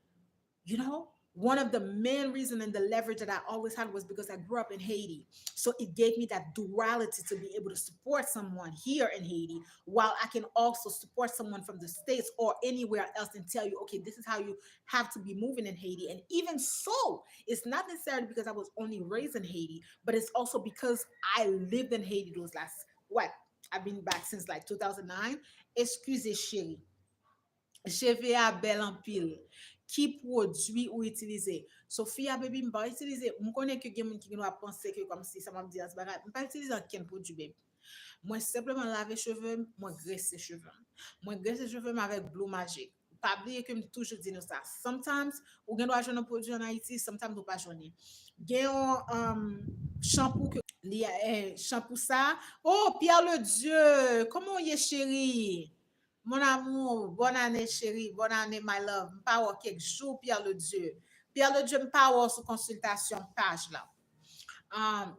You know, One of the main reason and the leverage that I always had was because I grew up in Haiti. So it gave me that duality to be able to support someone here in Haiti while I can also support someone from the States or anywhere else and tell you, okay, this is how you have to be moving in Haiti. And even so, it's not necessarily because I was only raised in Haiti, but it's also because I lived in Haiti those last, what? I've been back since like 2009. Excusez chérie. Cheve a bel en pile. Ki prodwi ou itilize. Sophia baby mpa itilize. Mkonen ke gen moun ki gen wap pense ke kom si sa map di as bagay. Mpa itilize an ken prodwi baby. Moi simplement lave cheveux, moi graisse cheveux. Moi graisse cheveux avec Blue Magic. Pas oublier que me toujours dit nous ça. Sometimes ou gen doit joindre un produit en Haïti, sometimes ou pas joindre. Gen shampoo que shampoo ça. Oh Pierre le Dieu, comment y est chérie? Mon amour, bonne année chérie, bonne année my love. M'pa wò quelques jours Pierre le Dieu. Pierre le Dieu m'pa wò sous consultation page là.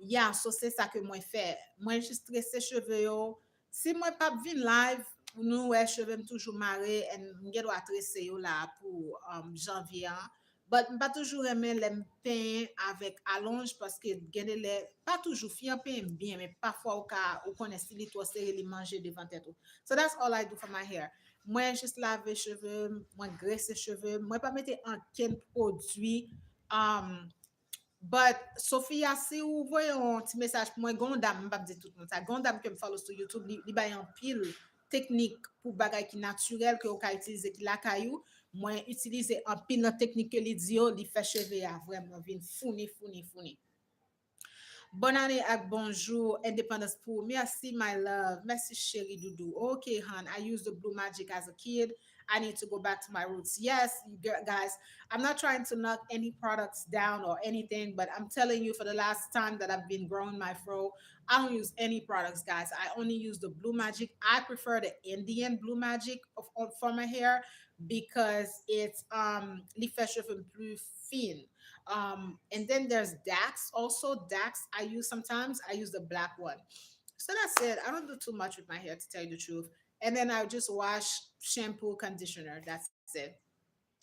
Yeah, so c'est ça que moi fais. Moi juste tresser cheveux yo. Si moi pas vin live, nous ouais cheveux me toujours marrer et m'gè doit tresser yo là pour janvier. Hein. But m'pas toujours aimer les peint avec allonge parce que gade les pas toujours fier peint bien mais parfois ou connaît si li toi serré li manger devant tête. So that's all I do for my hair. Moi juste laver cheveux, moi graisser cheveux, moi pas mettre un ken produit but Sophia, si vous voyez un petit message pour moi, Gondam, je ne vais pas dire tout le monde ça. Gondam que me follow sur YouTube, il y a un pile technique pour bagay qui naturel que vous pouvez utiliser qui la caillou. Moi, utiliser un pile de technique que les dio, il fait cheveux vraiment vin founi. Bonne année ak bonjour, independence pour. Merci, my love. Merci, chérie Doudou. Okay, hon, I used the Blue Magic as a kid. I need to go back to my roots. Yes, guys, I'm not trying to knock any products down or anything, but I'm telling you for the last time that I've been growing my fro, I don't use any products, guys. I only use the Blue Magic. I prefer the Indian Blue Magic for my hair because it's les fait cheveux plus fine. And then there's Dax. Also, Dax I use sometimes. I use the black one. So that's it. I don't do too much with my hair to tell you the truth. And then I just wash, shampoo, conditioner. That's it.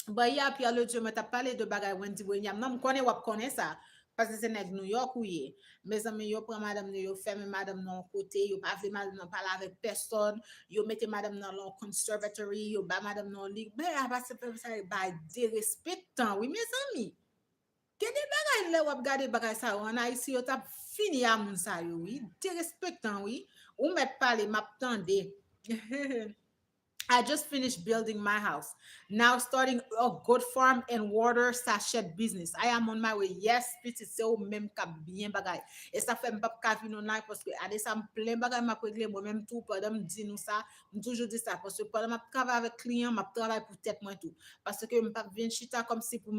But yeah, Pierre le Dieu, m'a parlé de bagay Wendy William. Non, m'konne wap connaît ça. Parce que c'est nèg New York ou ye. Mes amis, yo prend madame yo ferme madame non côté, yo pas vle madame non parler avec personne, yo mette madame dans leur conservatory, yo ba madame non lit. Mais à pas se faire ça by disrespectant. Oui, mes amis. Gade bagay le wap gade bagay sa yo, an Haïti yo tap fini a moun sa yo, oui. Disrespectant, oui. Ou met pale map tande. I just finished building my house. Now starting a good farm and water sachet business. I am on my way. Yes, petit c'est ou même ka bien bagay. Et ça fait m'pap ka vin online parce que ade ça me plein bagay m'a réglé moi-même tout pendant me dit nous ça, me toujours dit ça parce que pendant m'a travailler avec client, m'a travailler pour tête moi tout. Parce que m'pap vinn chita comme si pour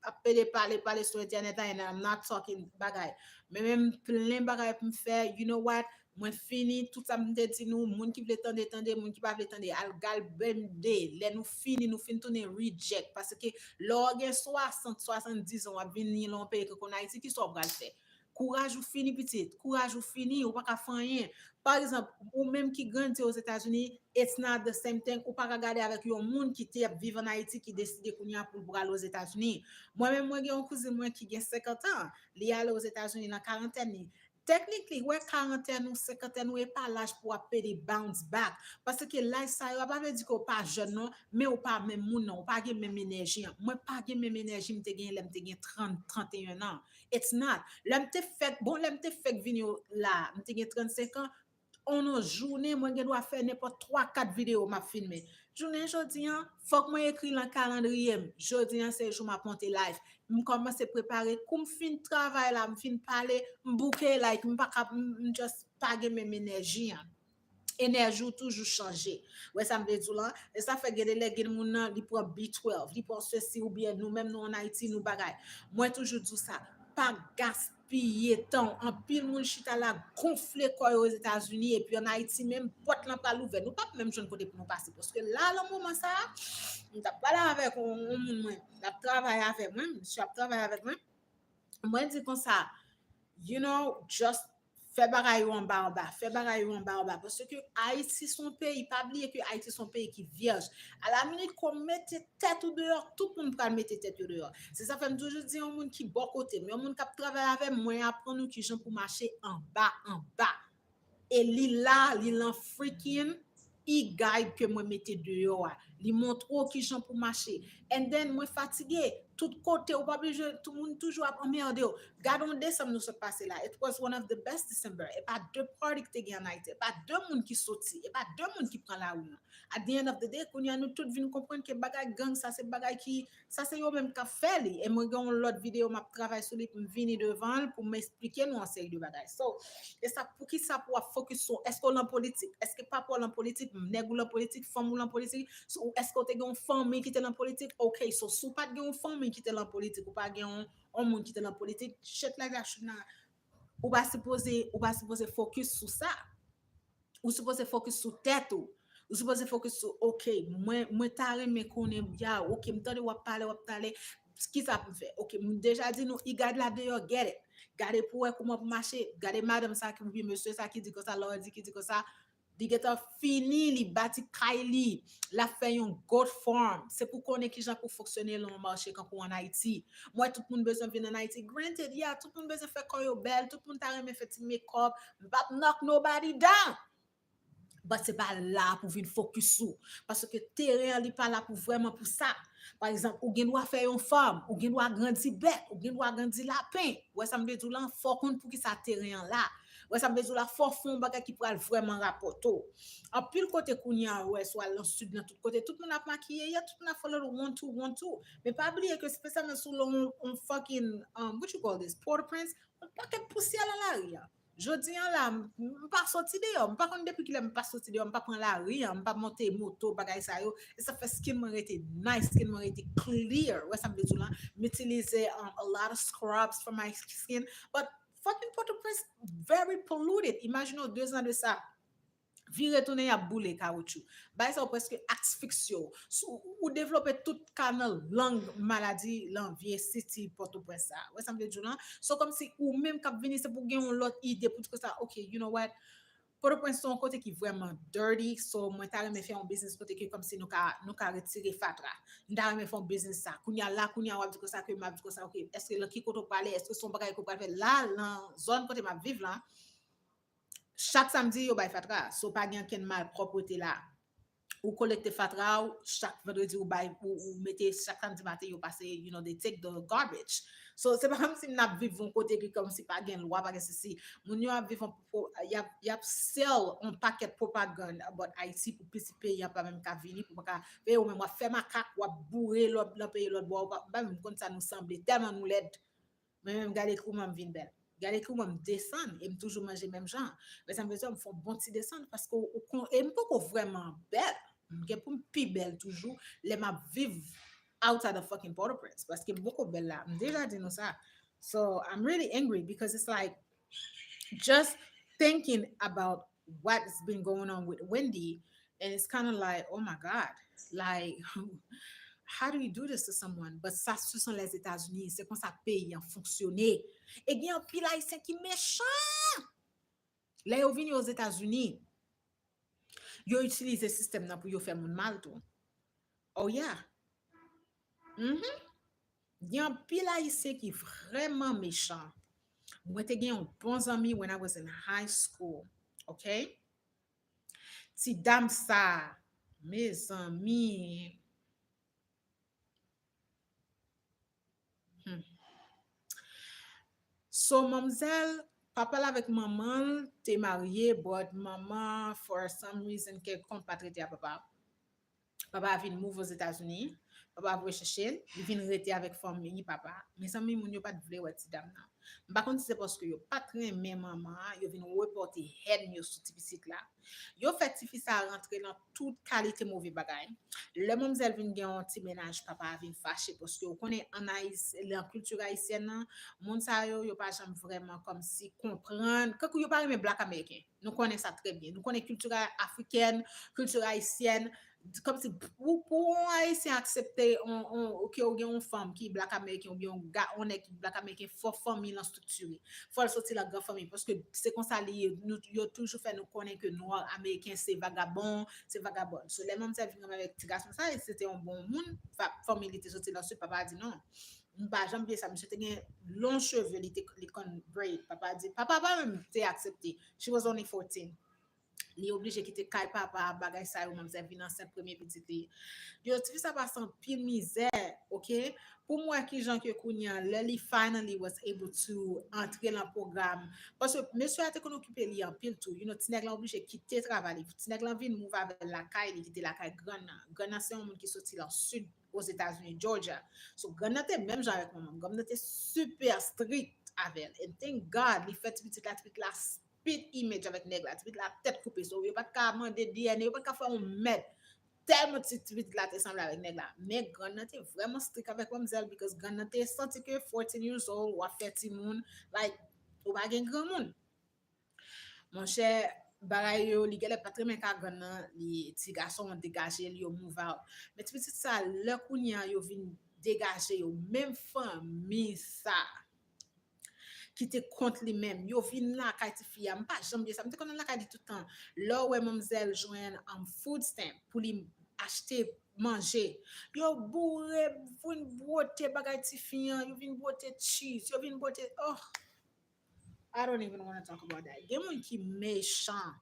appeler parler sur internet and I'm not talking bagay. Mais même plein bagay pour me faire, you know what? Moi fini tout ça me dit nous moun qui veut tendre moun qui pas veut tendre al gal bende les nous fini tourner reject parce que l'orgue 60 70 ans a venir l'on pays que qu'on Haïti qui soit bral faire courage ou fini petit courage ou fini ou pas ka faire rien par exemple ou même qui grandit aux États-Unis it's not the same thing ou pas regarder avec un monde qui te vivre en Haïti qui décide qu'on y a pour aller aux États-Unis moi-même moi j'ai un cousin moi qui a 50 ans il aller aux États-Unis dans quarantaine. Technically, ouais, quarantaine ou cinquantaine ou pas l'âge pour appeler bounce back. Parce que là, ça ne veut pas dire qu'on pas jeune, non, mais ou pas même moun, non, ou pas gen même énergie. Moi, pas gen même énergie, m'te gen 30, 31 ans. It's not. Là, m'te fait venir là, m'te gen 35 ans, on a journée, moi, je dois faire n'importe 3 4 vidéos, m'a filmé. Journée, jodi, faut que moi écrit dans le calendrier. Jodi, c'est jour m'a monter live. Je commence à préparer. Comme fin travail là, fin parler, bouquet like, pas just pas même énergie. Énergie toujours changer. Ouais, ça me dit tout là. Et ça fait que les gens moun nan, li prend B12, li prend ceci ou bien nous même nous en Haïti nous bagay. Moi toujours dis ça, pas gaspiller temps. En pile moun chita la gonfler quoi aux États-Unis et puis en Haïti même porte là pas ouvert. Nous pas même jeune côté pour nous passer parce que là le moment ça, on t'a pas là avec on moun, on travailler avec moi, je travailler avec moi. Moi dis comme ça, you know, just fait bagay yo en bas, fait bagay yo en bas. Parce que Haïti son pays, pas oublier que Haïti son pays qui vierge. À la minute qu'on mette tête ou dehors, tout le monde peut mettre tête ou dehors. C'est ça fait toujours dire un monde qui bon côté, mais un monde qui travaille avec moi apprendre qui gens pour marcher en bas, en bas. Et li lan freaking e-guide que moi mette dehors. Li montre qui gens pour marcher. And then moi fatigué, tout côté ou pas obligé tout le monde toujours à emmerder. Gardons décembre nous se passer là. It was one of the best December. Et pas deux parties qui te gagnent, et pas deux monde qui sorti, et pas deux monde qui prend la rue. At the end of the day, qu'on y a nous tout vinn comprendre que bagay gang ça c'est bagay qui ça c'est yo même qu'a fait li. Et moi gon l'autre vidéo m'a travaillé sur lui pour venir devant pour m'expliquer nous en série de bagay. So, et ça pour qui ça pour focus sur est-ce qu'on en politique, est-ce que pas pour en politique, nèg ou en politique, femme ou en politique, so, est-ce qu'on te une famille qui était en politique? OK, so sous pas une famille qui était en politique ou pas un monde qui était en politique, shit like that ou pas supposé focus sur ça. Ou supposé focus sur tête ou supposé focus sur OK, moi tare me connaît bien, OK, m'tande ou parler ce qui ça peut faire. OK, déjà dit nous il garde là dehors, get it. Gardez pour comment marcher, gardez madame ça qui puis monsieur ça qui dit que ça leur dit qui dit que ça di geta fini li bati Kylie la fait un god farm c'est pour connaître qui gens pour fonctionner dans le marché quand on en Haïti moi tout le monde besoin venir en Haïti granted yeah tout le monde besoin faire koyo belle tout le monde t'a remet fait make up but knock nobody down. Bah c'est pas là pour venir focus sur parce que terrain n'est pas là pour vraiment pour ça. Par exemple, ou gen doit faire une femme, ou gen doit grandir bête, ou gen doit grandir lapin. Ouais ça me dit tout là faut compte pour qui ça terrain là. Ouais ça me dit tout là faut fond bagay qui pourra vraiment rapporto. En pile côté kounya ouais soit dans sud dans tout côté tout le monde a maquillé, tout le monde a follow one two. Mais pas oublier que spécialement sur on fucking what you call this Port-au-Prince, on paquet poussière là là. Jodi an la, pas sorti dehors, pas kon depuis qu'il aime pas sorti dehors, pas prendre la rue, pas monter moto, bagay sa yo, et ça fait skin moi était nice, skin moi était clear. Ouais, ça me dit là, m'utiliser a lot of scrubs for my skin, but fucking Port-au-Prince very polluted. Imaginez 2 ans de ça. Vi retourner à boule caoutchouc. Bah ça presque asphyxio. Ou développer toute canal langue maladie l'envie city Port-au-Prince ça. Ouais ça me dit là. So comme si ou même cap venir c'est pour gagner l'autre idée pour que ça OK, you know what? Port-au-Prince son côté qui vraiment dirty, so moi t'a me faire un business côté que comme si nous ka retirer fatra. Nous me faire un business ça. Kounya là kounya wa dit que ça que m'a dit que ça OK. Est-ce que le qui côté parler, est-ce que son bagage ko faire là dans zone côté m'a vivre là? Chaque samedi yo bay fatra so pas gen ken mal propreté là ou collecter fatra ou chaque vendredi ou bay ou mettez chaque samedi matin yo passer you know they take the garbage so c'est pas comme si n'a vivre un côté comme si pas gen loi pas gen ceci moun yo a vivre y a sell un paquet propagande about Haïti pour participer y a pas même ka venir pour pas faire ou même moi faire ma cac ou bourrer l'autre pays l'autre bois pas même comme ça nous semble tellement nous l'aide mais même garder comment me vinn belle garder comment me descendre et me toujours manger même genre mais ça me veut dire me font bon petit descendre parce que et me pas vraiment belle me pour plus belle toujours les m'a vivre outside of fucking Port-au-Prince parce que beaucoup belle là déjà dit nous ça so I'm really angry because it's like just thinking about what's been going on with Wendy and it's kind of like oh my god like how do you do this to someone? But ça, ce sont les États-Unis. C'est comme ça pays a fonctionné. Et bien, puis là, c'est qui méchant. Là, ils viennent aux États-Unis. Ils utilisent ce système là pour faire mon mal tout. Oh yeah. Mm-hmm. Il y a un pile haïtien qui est vraiment méchant. Moi, j'ai un bon ami when I was in high school. OK? Si dame ça, mes amis. So, mademoiselle, papa là avec maman, t'es marié, but maman, for some reason, quelqu'un pas traité à papa. Papa vient move aux États-Unis. Papa va chercher, il vient rester avec famille papa. Mais amis moun yo pas de vle wè ti dame nan. Par contre c'est parce que yo pas très même maman, yo vient reporter head yo sous ti petite là. Yo fait ti fils ça rentrer dans toute qualité mauvais bagay. Le mademoiselle vient gen un petit ménage papa vient fâché parce que on connaît en Haïti la culture haïtienne nan, moun sa yo pas jamais vraiment comme si comprendre que yo pas même black américain. Nous connaissons ça très bien. Nous connaissons culture africaine, culture haïtienne comme si pour haïtien accepter OK ou gen une femme qui black américain ou bien un gars on est qui black américain faut famille en structuré faut sortir la grande famille parce que c'est comme ça nous yo toujours fait nous connaître que noir américain c'est vagabond so les mêmes ça vient avec petit garçon ça et c'était un bon monde famille était sorti là papa dit non bah j'aime bien ça monsieur te gen long cheveux il était con braid papa dit papa pas même t'es accepté she was only 14 li oblige quitter kay papa bagay sa yo même ça vient dans premier petit li yo tu ça passe en pile misère OK pour moi qui Jean que kounya Lily finally was able to entrer dans le programme parce que monsieur a été qu'on occupé li en pile tout you know tinèg la oblige quitter travail tinèg la vinn move avec la caille il quitter la caille Ghana c'est un monde qui sorti dans sud aux États-Unis Georgia so Ghana était même genre avec maman Ghana était super strict avec elle and thank God li fait petit la truc la spit image avec nèg la truc la tête coupée so yo pas ka demander DNA yo pas ka faire un mètre tellement petit vite là t'es semble avec nèg là mais Ghana était vraiment strict avec mademoiselle because Ghana était senti que 14 years old ou 30 moun like ou pas gen grand monde mon cher bagay yo li gele pas très men ka Ghana li ti garçon dégagé li yo move out mais petit ça le kounya yo vinn dégager yo même famille ça qui te contre lui-même yo vinn là ka ti fille am pas jamais ça me connait là ka dit tout le temps là ouais mademoiselle joindre en food stamp pour lui acheter manger yo bourré vinn bote bagay ti fille yo vinn bote cheese yo vinn bote oh I don't even want to talk about that gen moun ki méchant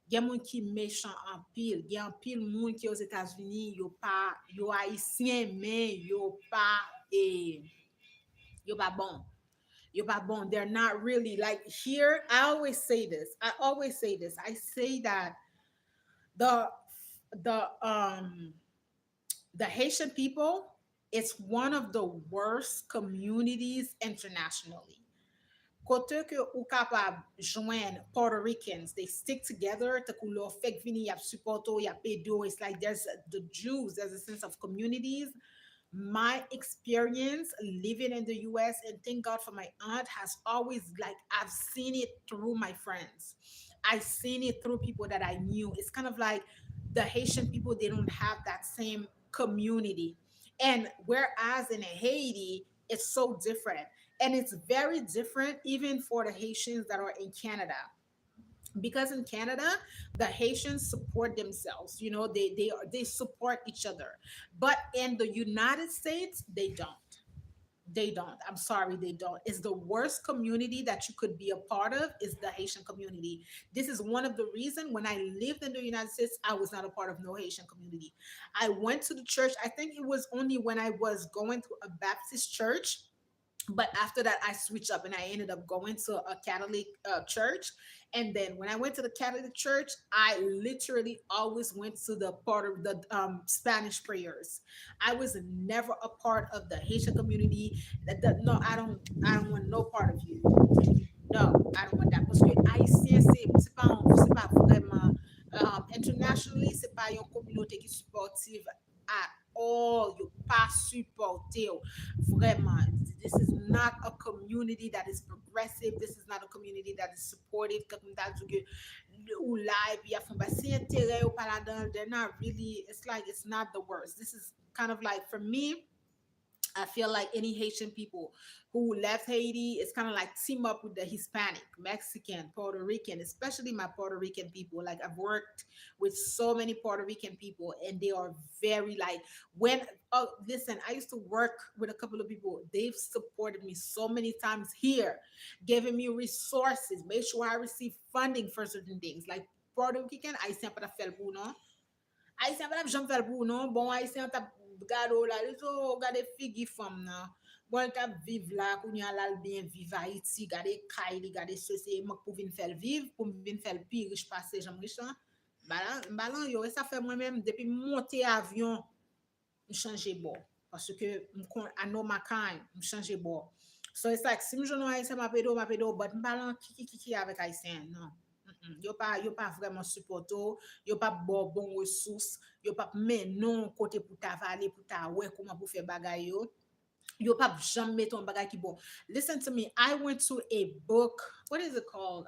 gen moun ki méchant en pile gen en pile moun qui aux États-Unis yo pas yo haïtien mais yo pas bon you're pas bon. They're not really like here. I say that the the the Haitian people it's one of the worst communities internationally. Kote ke ou kapab joindre Puerto Ricans, they stick together. Te kou lo fek vini yap supporto, yap pedo. It's like there's the Jews, there's a sense of communities my experience living in the US and thank God for my aunt has always like I've seen it through my friends. I've seen it through people that I knew. It's kind of like the Haitian people they don't have that same community. And whereas in Haiti it's so different. And it's very different even for the Haitians that are in Canada because in Canada, the Haitians support themselves. You know, they support each other. But in the United States, they don't. They don't. I'm sorry, they don't. It's the worst community that you could be a part of is the Haitian community. This is one of the reasons when I lived in the United States, I was not a part of no Haitian community. I went to the church. I think it was only when I was going to a Baptist church but after that I switched up and I ended up going to a Catholic church and then when I went to the Catholic church I literally always went to the part of the Spanish prayers. I was never a part of the Haitian community no I don't want no part of you. No, I don't want that parce que haïtien c'est pas vraiment internationally c'est pas une communauté qui supportive at all you pas supporté vraiment this is not a community that is progressive this is not a community that is supportive comme t'as dit que ou live il y a font pas si intérêt ou pas là-dedans they're not really it's like it's not the worst this is kind of like for me I feel like any Haitian people who left Haiti is kind of like team up with the Hispanic, Mexican, Puerto Rican, especially my Puerto Rican people. Like I've worked with so many Puerto Rican people, and they are very like when. Oh, listen, I used to work with a couple of people. They've supported me so many times here, giving me resources, made sure I receive funding for certain things. Like Puerto Rican, I sempre felt no. Haïtien pa jam fel pou non, bon Haïtien tap gado la, li so gade figi fam nan. Bon tap viv la, kounya lal bien viv Haïti, gade kay li, gade se se mak pou vin fel viv, pou vin fel pi riche pase jam riche lan. Balan yo, e sa fe mwen men, depi monte avyon, m chanje bo. Parce que I know my kind, m chanje bo. So it's like, si m joun Haïtien ma pedo, but m balan kiki avec Haïtien, non. Yo pas vraiment supporto, yo pas bon ressources, yo pas men non côté pour ta valer pour ta ouais comment pour faire bagay yo pas jamais ton bagay qui bon. Listen to me, I went to a book, what is it called?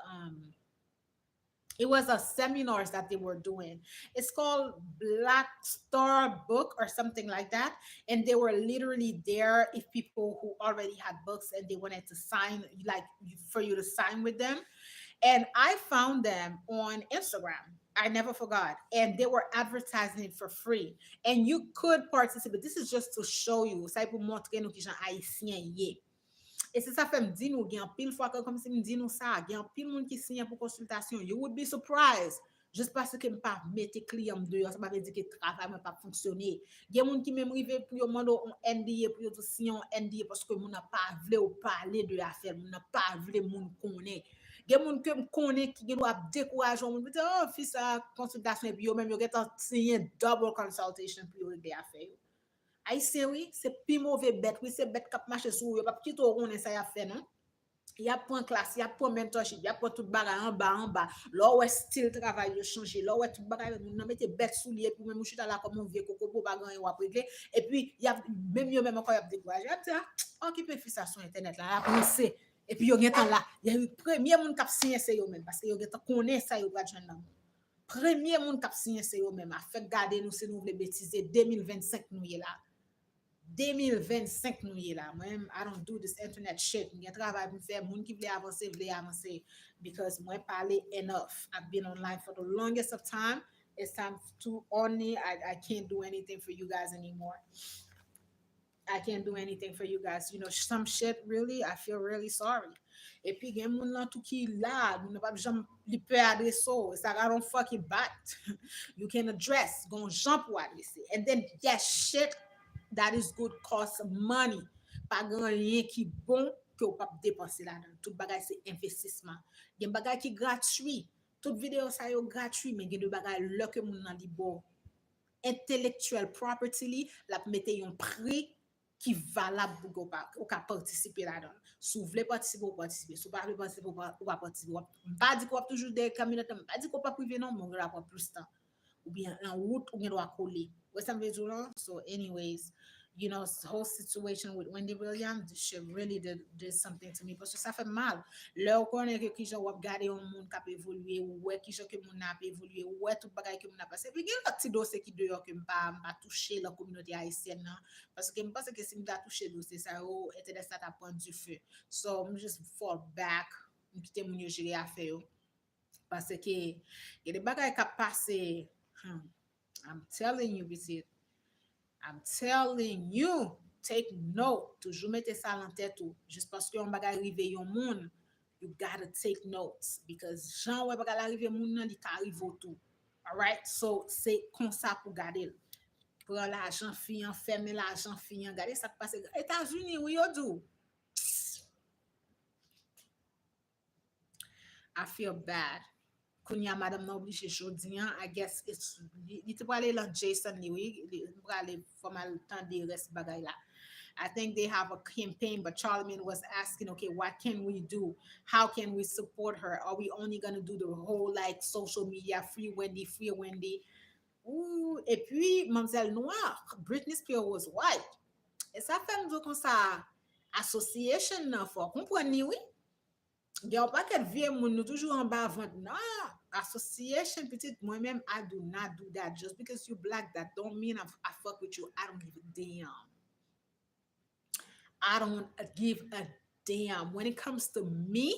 It was a seminars that they were doing. It's called Black Star Book or something like that. And they were literally there if people who already had books and they wanted to sign, like for you to sign with them. And I found them on Instagram. I never forgot. And they were advertising it for free. And you could participate. This is just to show you. Ça pour montrer nous qui gens haïtiens yé. Et c'est ça fait me dit nous, il y a pile fois que comme si me dit nous ça, il y a pile monde qui signe pour consultation. You would be surprised. Juste parce que me pas mettre client dehors, ça pas veut dire que le travail m'a pas fonctionné. Il y a monde qui même rivé pour demander un NDA pour yo signer un NDA parce que mon n'a pas voulu ou parler de l'affaire, mon n'a pas voulu moun connaît. Il y a monde que me connaît qui doit décourager on me dire oh fils ça consultation puis yo même yo get signer double consultation pour yo régler affaire. Haïtien, oui, c'est plus mauvais bête. Oui, c'est bête qui marche sur vous. Pas petit tour, on essaie à faire, non? Il y a point classe, il y a point mentorship, il y a point tout bagage en bas. Là où est style travail, il changer. Là où est tout bagage, on mettez bête sous lié, puis même, je suis là comme un vieux coco pour bagage, ou après régler. Et puis, il y a même mieux, même encore, il y a découragé. Il y a dit, occupez fils ça sur Internet, là, là, c'est. Et puis, il y a là, il y a eu premier monde qui a signé, c'est eux-mêmes, parce que il y a connaît ça, il y a pas premier monde qui a signé, c'est eux-mêmes. A fait garder nous, c'est nous, les bêtises, 2025, nous, y est là. 2025 nous y est là. Moi, I don't do this internet shit. Je travaille pour faire moun qui veut avancer because moi parler enough. I've been online for the longest of time. It's time to only I can't do anything for you guys anymore. I can't do anything for you guys. You know, some shit really, I feel really sorry. Et puis, il y a moun nan tout qui là, nous n'a pas jamais li peut adresser. It's like I don't fucking bite. You can address, gon jump pour adresser. And then, yes, shit that is good cost money. Pas grand rien qui bon que ou pas dépenser là-dedans. Tout bagay c'est investissement. Il y a bagay qui gratuit. Toute vidéo ça yo gratuit, mais il y a de bagay là que moun nan li bon intellectual property li, la mette yon prix qui valable pour ou ka participer là-dedans. Si vous voulez participer, vous participez. Si vous ne voulez pas participer, vous pas participer. Pas dire qu'on va toujours des communautés, pas dire qu'on pas privé non, mais on va avoir plus de temps. Ou bien en route, ou bien doit coller. Vous savez dire là? So anyways, you know, the whole situation with Wendy Williams, this shit really did something to me. Parce que ça fait mal. Là, on connaît que qui j'en regarder un monde qui a évolué, ou ouais, qui j'en que monde a évolué, ou ouais, tout bagay que monde a passé. Puis il y a un petit dossier qui dehors que m'a touché la communauté haïtienne, non? Parce que je pense que si m'a touché dossier, ça était des à point du feu. So, I'm just fall back, quitter mon gérer affaire. Parce que il y a des bagages qui passé. I'm telling you, Bisit. I'm telling you, take note. Toujours mettez ça en tête ou juste parce qu'on va arriver yon moun, you gotta take notes because Jean ouais va arriver moun nan li ka arrive tout. All right? So c'est comme ça pour garder. Prends l'argent fiant, fermer l'argent fiant, garder ça qui passe. États-Unis, oui, yo do. I feel bad. Kounya madame nan oblige jodi an, I guess it's li te prale lan Jason li oui, li prale formal tan de rest bagay la. I think they have a campaign, but Charlemagne was asking, okay, what can we do? How can we support her? Are we only gonna do the whole like social media free Wendy? Ooh, et puis Mademoiselle Noire, Britney Spears was white. Et ça fait nous comme ça association nan fort. Comprenez oui? Il y a pas qu'elle vient nous toujours en bas vente. Non, association petite moi-même I do not do that. Just because you black that don't mean I fuck with you. I don't give a damn. I don't give a damn. When it comes to me,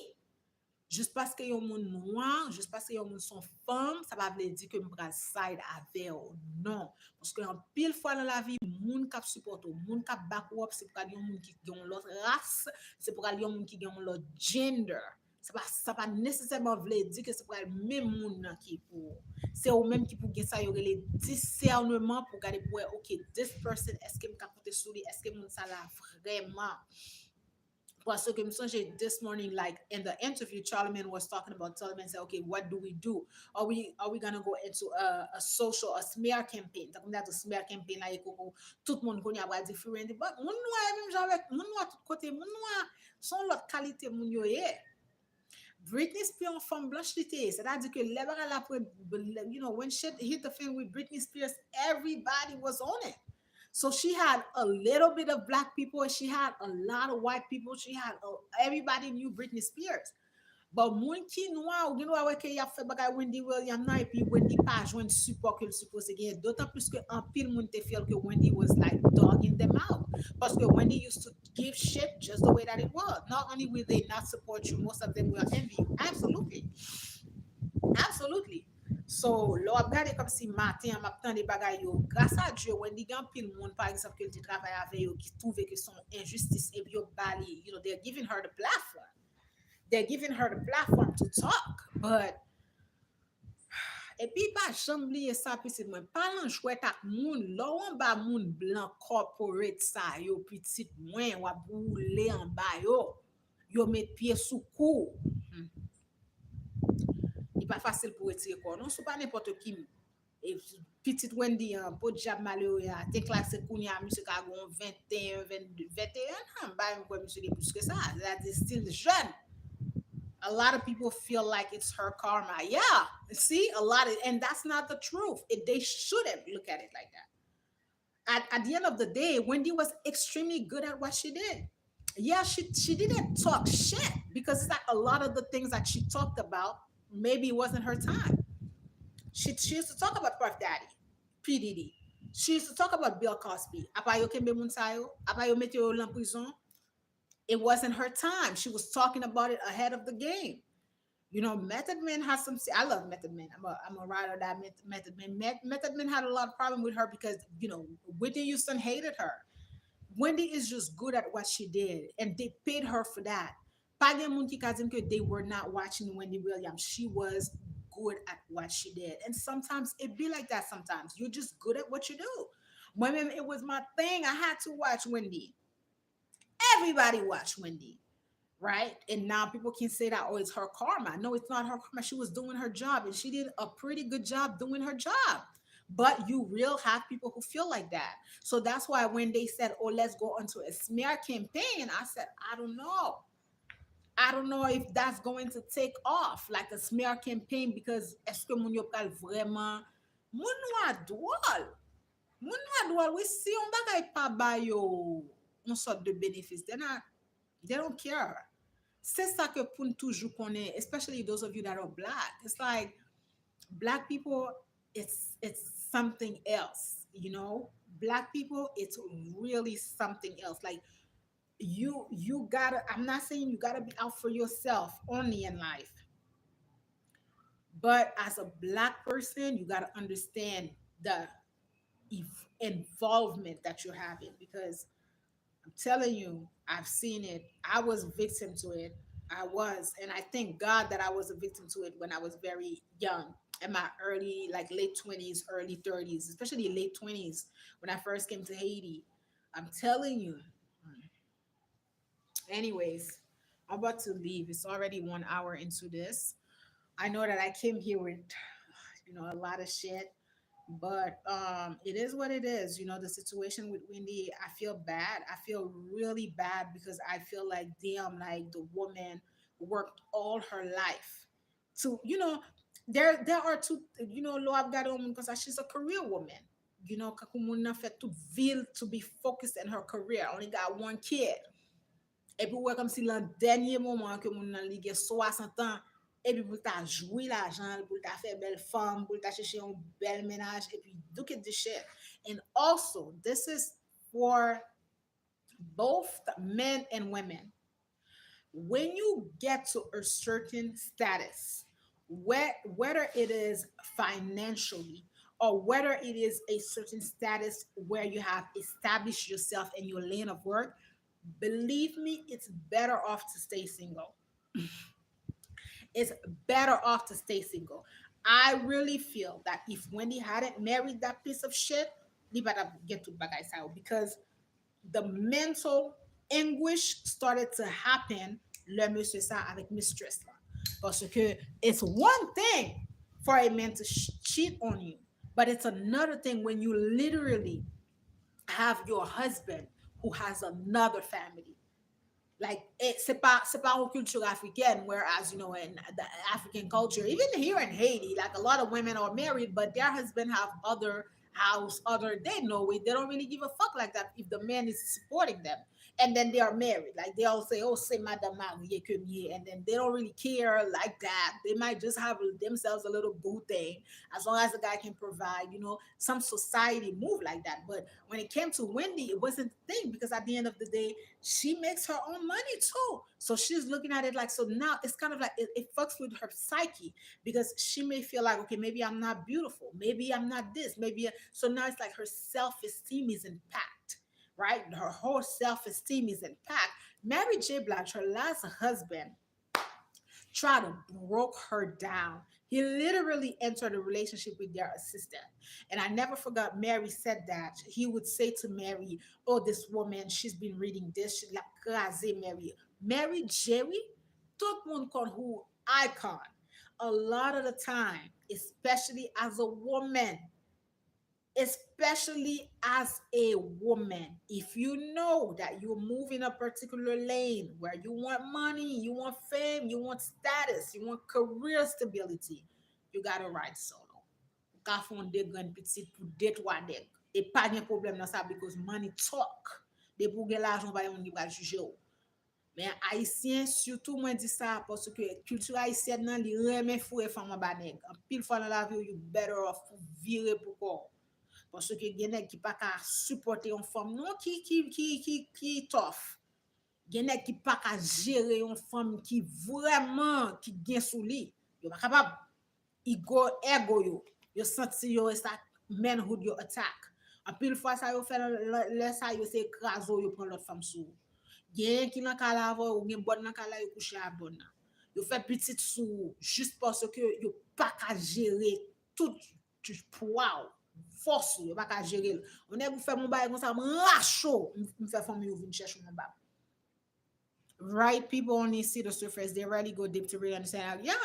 juste parce que yon moun noir, juste parce que yon moun son femme, ça va veut dire que m'bral side avec ou non. Parce que en pile fois dans la vie, moun k'ap support ou, moun k'ap back up, c'est pour yon moun qui yon l'autre race, c'est pour yon moun qui yon l'autre gender. Ça pas nécessairement veut dire que c'est pour même moun nan qui pour. C'est ou même qui pour gen ça yon le discernement pour garder pour OK, this person est-ce que m'ka compter sur lui, est-ce que moun ça là vraiment. Parce que this morning, like in the interview, Charlemagne was talking about. Charlemagne said, "Okay, what do we do? Are we gonna go into a social, a smear campaign? Talking about a smear campaign like tout le monde connaît avoir different. But moun noir même genre moun noir tout côté moun noir son l'autre qualité moun yo ye. Britney Spears femme blanche l'été. C'est-à-dire que les bagages après, you know, when shit hit the fan with Britney Spears, everybody was on it. So she had a little bit of black people, and she had a lot of white people. She had everybody knew Britney Spears. But moun ki noir, ou gen nou awè ke y a fait bagay Wendy Williams nan, et puis Wendy pa jwenn support ke l suppose gen. D'autant plus que an pile moun te feel que Wendy was like dogging them out. Parce que Wendy used to give shit just the way that it was. Not only will they not support you, most of them will envy you. Absolutely. Absolutely. So, lo ap gade kom si matin an ap tan de bagay yo. Grasa a Diyo, Wendy gan pil moun, par exemple, ke l di travay ave yo, ki trouve ke son injustice, e bi yo bali, they're giving her the platform. They're giving her the platform to talk. But, e pi pa jambliye sa pitit mwen, palan chwet ak moun, lo an ba moun blan corporate sa yo, pitit mwen, wap boule an ba yo met pied sou kou. I pa fasil pou etire kon. Non sou pa n'importe ki. E pitit Wendy, po jab male yo ya, te klak se koun ya, msye ka gon 21, 22, 21 an, ba yon kwen msye gen plus ke sa. That is still jeune. A lot of people feel like it's her karma. Yeah, see, and that's not the truth. They shouldn't look at it like that. At the end of the day, Wendy was extremely good at what she did. Yeah, she didn't talk shit because it's like a lot of the things that she talked about, maybe it wasn't her time. She used to talk about Puff Daddy, P. Diddy. She used to talk about Bill Cosby. Apa yo kembe moun sa yo? Apa yo mete yo lan prison? It wasn't her time. She was talking about it ahead of the game. Method Man has some. I love Method Man. I'm a rider that Method Man. Method Man had a lot of problem with her because Whitney Houston hated her. Wendy is just good at what she did, and they paid her for that. Page moun ki ka ke they were not watching Wendy Williams. She was good at what she did, and sometimes it be like that. Sometimes you're just good at what you do. When it was my thing, I had to watch Wendy. Everybody watched Wendy, right? And now people can say that, oh, it's her karma. No, it's not her karma. She was doing her job, and she did a pretty good job doing her job. But you will have people who feel like that. So that's why when they said, oh, let's go onto a smear campaign, I said, I don't know. I don't know if that's going to take off like a smear campaign because est-ce que moun yo pral vraiment moun nou a droit. Moun nou a droit. We see on bagay pa ba yo on sort de bénéfice. They don't care. C'est ça que pour nous toujours connaît, especially those of you that are black. It's like black people, it's something else. Black people, it's really something else. Like you gotta, I'm not saying you gotta be out for yourself only in life, but as a black person, you gotta understand the involvement that you're having because I'm telling you, I've seen it. I was victim to it. I was, and I thank God that I was a victim to it when I was very young, in my early, like late 20s, early 30s, especially late 20s when I first came to Haiti. I'm telling you. Anyways, I'm about to leave. It's already 1 hour into this. I know that I came here with, a lot of shit, but it is what it is. The situation with Wendy, I feel bad. I feel really bad because I feel like, damn, like the woman worked all her life to, there are two, lo ap gade woman because she's a career woman. Kakou moun nan fait toute ville to be focused in her career. Only got one kid. Et puis, ouais, comme si le dernier moment que moun nan li gen 60 ans, et puis pour ta jouer l'argent, pour ta faire belle femme, pour ta chercher un bel ménage, et puis look at this shit. And also, this is for both men and women. When you get to a certain status, whether it is financially or whether it is a certain status where you have established yourself in your lane of work, believe me, it's better off to stay single. It's better off to stay single. I really feel that if Wendy hadn't married that piece of shit, li bata get to bagay sa yo, because the mental anguish started to happen le monsieur sa avec mistress la. Parce que it's one thing for a man to cheat on you, but it's another thing when you literally have your husband who has another family. Like c'est pas une culture africaine, whereas in the African culture, even here in Haiti, like a lot of women are married, but their husband have other house, other they know it. They don't really give a fuck like that if the man is supporting them. and then they are married. Like they all say, "Oh, c'est Madame Marie que mieux," and then they don't really care like that. They might just have themselves a little boo thing, as long as the guy can provide. Some society move like that. But when it came to Wendy, it wasn't the thing, because at the end of the day, she makes her own money too. So she's looking at it like, so now it's kind of like it fucks with her psyche, because she may feel like, okay, maybe I'm not beautiful, maybe I'm not this, maybe. So now it's like her self-esteem is impacted, right? Her whole self-esteem is intact. Mary J. Blige, her last husband, tried to broke her down. He literally entered a relationship with their assistant. And I never forgot Mary said that. He would say to Mary, "Oh, this woman, she's been reading this. She's like crazy Mary." Mary Jerry, tout le monde connaît who icon. A lot of the time, especially as a woman, especially as a woman, if you know that you move in a particular lane where you want money, you want fame, you want status, you want career stability, you gotta ride solo. Ka fon de gran petit pou de trois deg. E pa gen problem nan sa, because money talk. De pou gen l'argent pa yon ki va juje ou. Men Haitien, surtout mwen di sa, parce que culture haïtienne nan li reme fou e fama ba neg. An pile fois dans la vie, you better off pou vire pou ko. Parce que gen nèg qui pas ka supporter une femme non qui tough. Gen nèg qui pas ka gérer une femme qui vraiment qui gen sou li. Yo pas capable. Ego yo senti yo sa manhood yo attack. En pile fois ça yo fait le ça yo c'est écraso yo prend l'autre femme sou. Gen qui nan ka lavo ou gen bon nan ka la yo couche la bonne. Yo fait petite sou juste parce que yo pas ka gérer tout poids force yo pas ka gérer. On est vous faire mon bail comme ça, racho, me faire famille ou venir chercher mon bail. Right, people only see the surface. They rarely go deep to really understand. Yeah,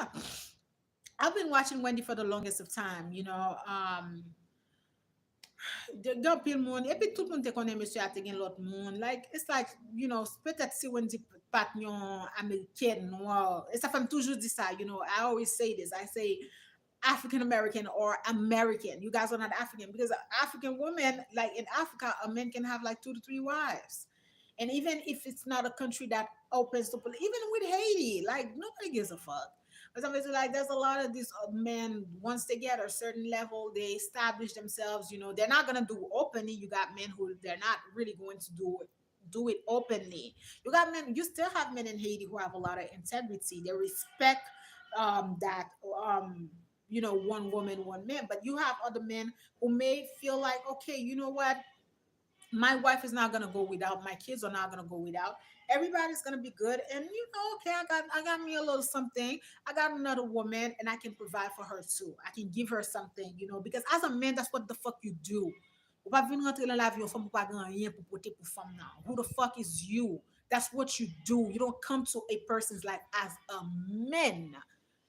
I've been watching Wendy for the longest of time. Gen pil moun, epi tout moun te konen monsieur a te gen lot moun. Like, it's like, peut-être si Wendy pat yon Americaine noir. Et ça fait toujours dit ça, I always say this. I say African American or American. You guys are not African, because African women, like in Africa, a man can have like 2 to 3 wives. And even if it's not a country that opens to, even with Haiti, like nobody gives a fuck. But somebody's like, there's a lot of these men, once they get a certain level, they establish themselves, they're not going to do openly. You got men who they're not really going to do it openly. You still have men in Haiti who have a lot of integrity. They respect that one woman, one man. But you have other men who may feel like, okay, you know what? My wife is not gonna go without. My kids are not gonna go without. Everybody's gonna be good, and okay, I got me a little something. I got another woman, and I can provide for her too. I can give her something, because as a man, that's what the fuck you do. Ou pa vin rentre dans la vie, ou femme pou pa gen rien pou pote pou femme nan. Who the fuck is you? That's what you do. You don't come to a person's life as a man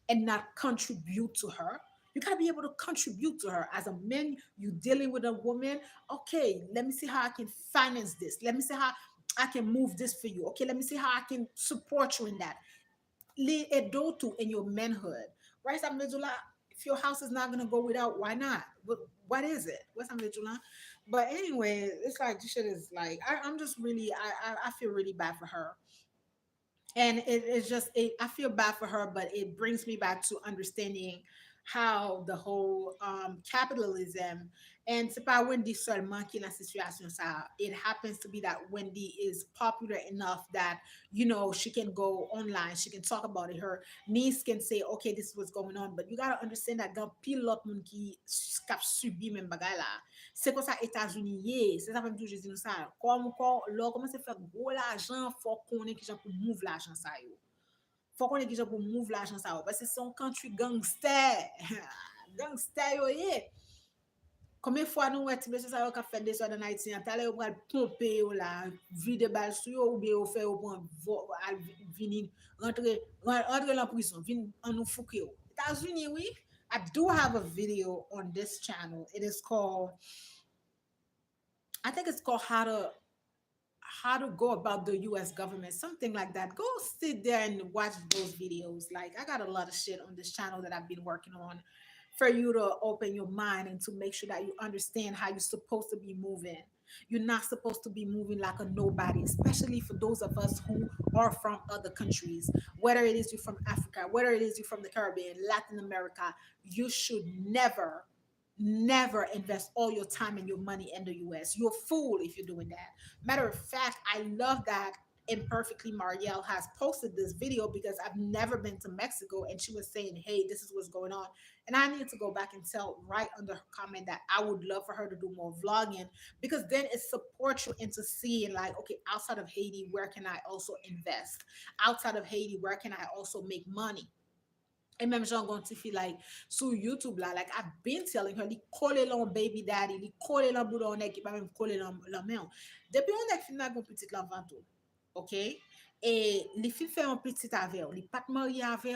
and not contribute to her. You gotta be able to contribute to her. As a man, you dealing with a woman. Okay, let me see how I can finance this. Let me see how I can move this for you. Okay, let me see how I can support you in that. Lead a door to in your manhood. Right, Samedula? If your house is not gonna go without, why not? What is it? What's Samedula? But anyway, it's like this shit is like I'm just really I feel really bad for her, and it's just I feel bad for her, but it brings me back to understanding how the whole capitalism, and c'est pas Wendy seulement qui est dans situation ça. It happens to be that Wendy is popular enough that she can go online, she can talk about it. Her niece can say, okay, this is what's going on, but you gotta understand that gan pile lot moun ki kap subi men bagay la. C'est comme ça États-Unis ye, c'est ça fait toujours dire ça. Comme là comment c'est faire gros l'argent, faut connaître qui gens pour move l'argent ça yo. Faut qu'on ait déjà pour move l'argent ça parce que c'est un country gangster. Gangster yo yeah. Combien de fois nous ouais ti monsieur ça yo ka fait des soirs dans Haïti, t'allais au pral pomper yo là, vide balle sur yo ou bien au fait au prend venir rentrer en prison, vinn en nous fouke yo. États-Unis oui. I do have a video on this channel. It is called, I think it's called how to go about the US government, something like that. Go sit there and watch those videos. Like I got a lot of shit on this channel that I've been working on for you to open your mind and to make sure that you understand how you're supposed to be moving. You're not supposed to be moving like a nobody, especially for those of us who are from other countries. Whether it is you from Africa, whether it is you from the Caribbean, Latin America, you should never invest all your time and your money in the US. You're a fool if you're doing that. Matter of fact, I love that Imperfectly Marielle has posted this video because I've never been to Mexico, and she was saying, hey, this is what's going on. And I need to go back and tell right under her comment that I would love for her to do more vlogging, because then it supports you into seeing like, okay, outside of Haiti, where can I also invest? Outside of Haiti, where can I also make money? Et même j'en gon ti fi like sur YouTube là, like I've been telling her, li kole lan baby daddy, li kole lan boudon nek ki pa même kole lan men. Depi on nek fin nan gon petit lan vantou. OK? Et li fin fait un petit avec, li pat marié avec,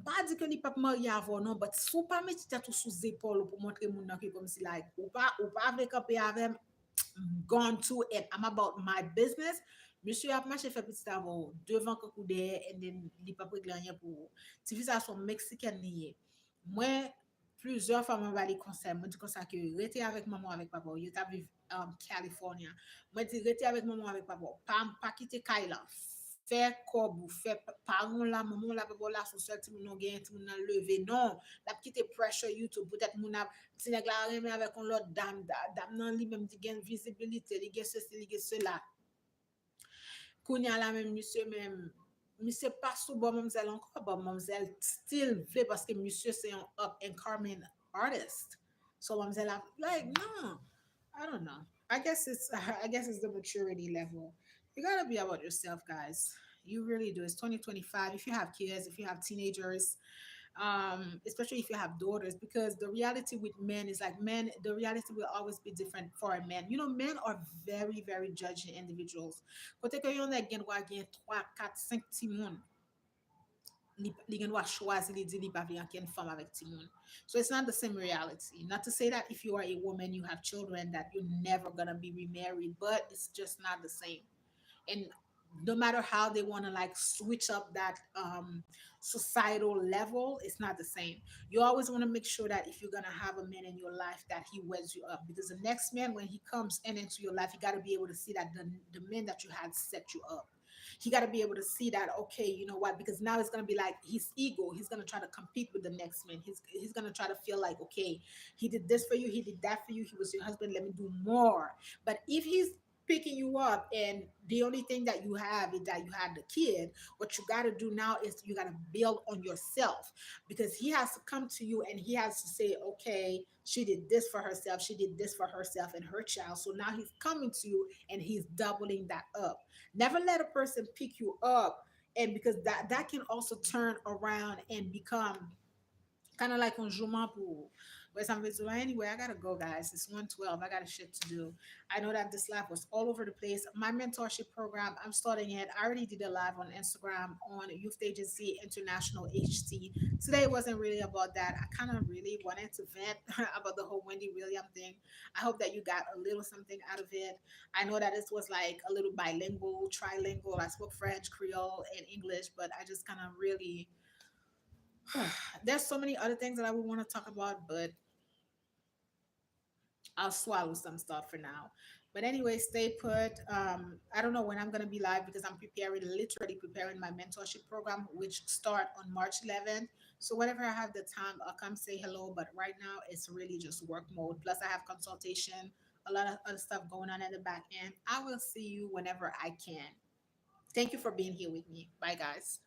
pas dit que li pas marié avant non, but sou pas mettre tête sous épaule pour montrer moun nan que comme si like ou pas avec camper avec gone to it. I'm about my business. Monsieur a marché fait petit avant devant que derrière et then li pas régler rien pour. Si ça sont mexicaine lié. Moi plusieurs fois moi va les conseils, moi dis comme ça que rester avec maman avec papa, you t'a vivre California. Moi dis rester avec maman avec papa, pas quitter Kaila. Faire corps, faire parents là, maman là, papa là, son seul petit moun gen, petit moun nan levé. Non, la quitter pressure YouTube, peut-être moun a petit nèg la remè avec on l'autre dame, dame nan li même di gen visibilité, li gen ceci, li gen cela. Kounya la même monsieur même monsieur pas sous bon mademoiselle encore bon mademoiselle still vle parce que monsieur c'est un up and coming artist. So mademoiselle like no, I don't know. I guess it's the maturity level. You gotta be about yourself, guys. You really do. It's 2025. If you have kids, if you have teenagers, especially if you have daughters, because the reality with men is like men, the reality will always be different for a man. Men are very, very judging individuals. Kote ke yon nèg gen wwa gen 3, 4, 5 ti moun, li gen wwa chwazi li di li pa vle anken fam avek ti moun. So it's not the same reality. Not to say that if you are a woman, you have children, that you're never gonna be remarried, but it's just not the same. And no matter how they want to like switch up that societal level, it's not the same. You always want to make sure that if you're going to have a man in your life, that he wears you up, because the next man, when he comes in into your life, you got to be able to see that the man that you had set you up. He got to be able to see that, okay, you know what, because now it's going to be like his ego, he's going to try to compete with the next man. He's going to try to feel like, okay, he did this for you, he did that for you, he was your husband, let me do more. But if he's picking you up and the only thing that you have is that you had the kid, what you got to do now is you got to build on yourself, because he has to come to you and he has to say, okay, she did this for herself, she did this for herself and her child, so now he's coming to you and he's doubling that up. Never let a person pick you up, and because that can also turn around and become kind of like on Juman pour. But anyway, I gotta go, guys. It's 1:12. I got a shit to do. I know that this live was all over the place. My mentorship program, I'm starting it. I already did a live on Instagram on Youth Agency International HT. Today wasn't really about that. I kind of really wanted to vent about the whole Wendy William thing. I hope that you got a little something out of it. I know that this was like a little bilingual, trilingual. I spoke French, Creole, and English, but I just kind of really there's so many other things that I would want to talk about, but I'll swallow some stuff for now. But anyway, stay put. I don't know when I'm gonna be live because I'm preparing, literally preparing my mentorship program, which start on March 11th. So whenever I have the time, I'll come say hello. But right now, it's really just work mode. Plus, I have consultation, a lot of other stuff going on at the back end. I will see you whenever I can. Thank you for being here with me. Bye, guys.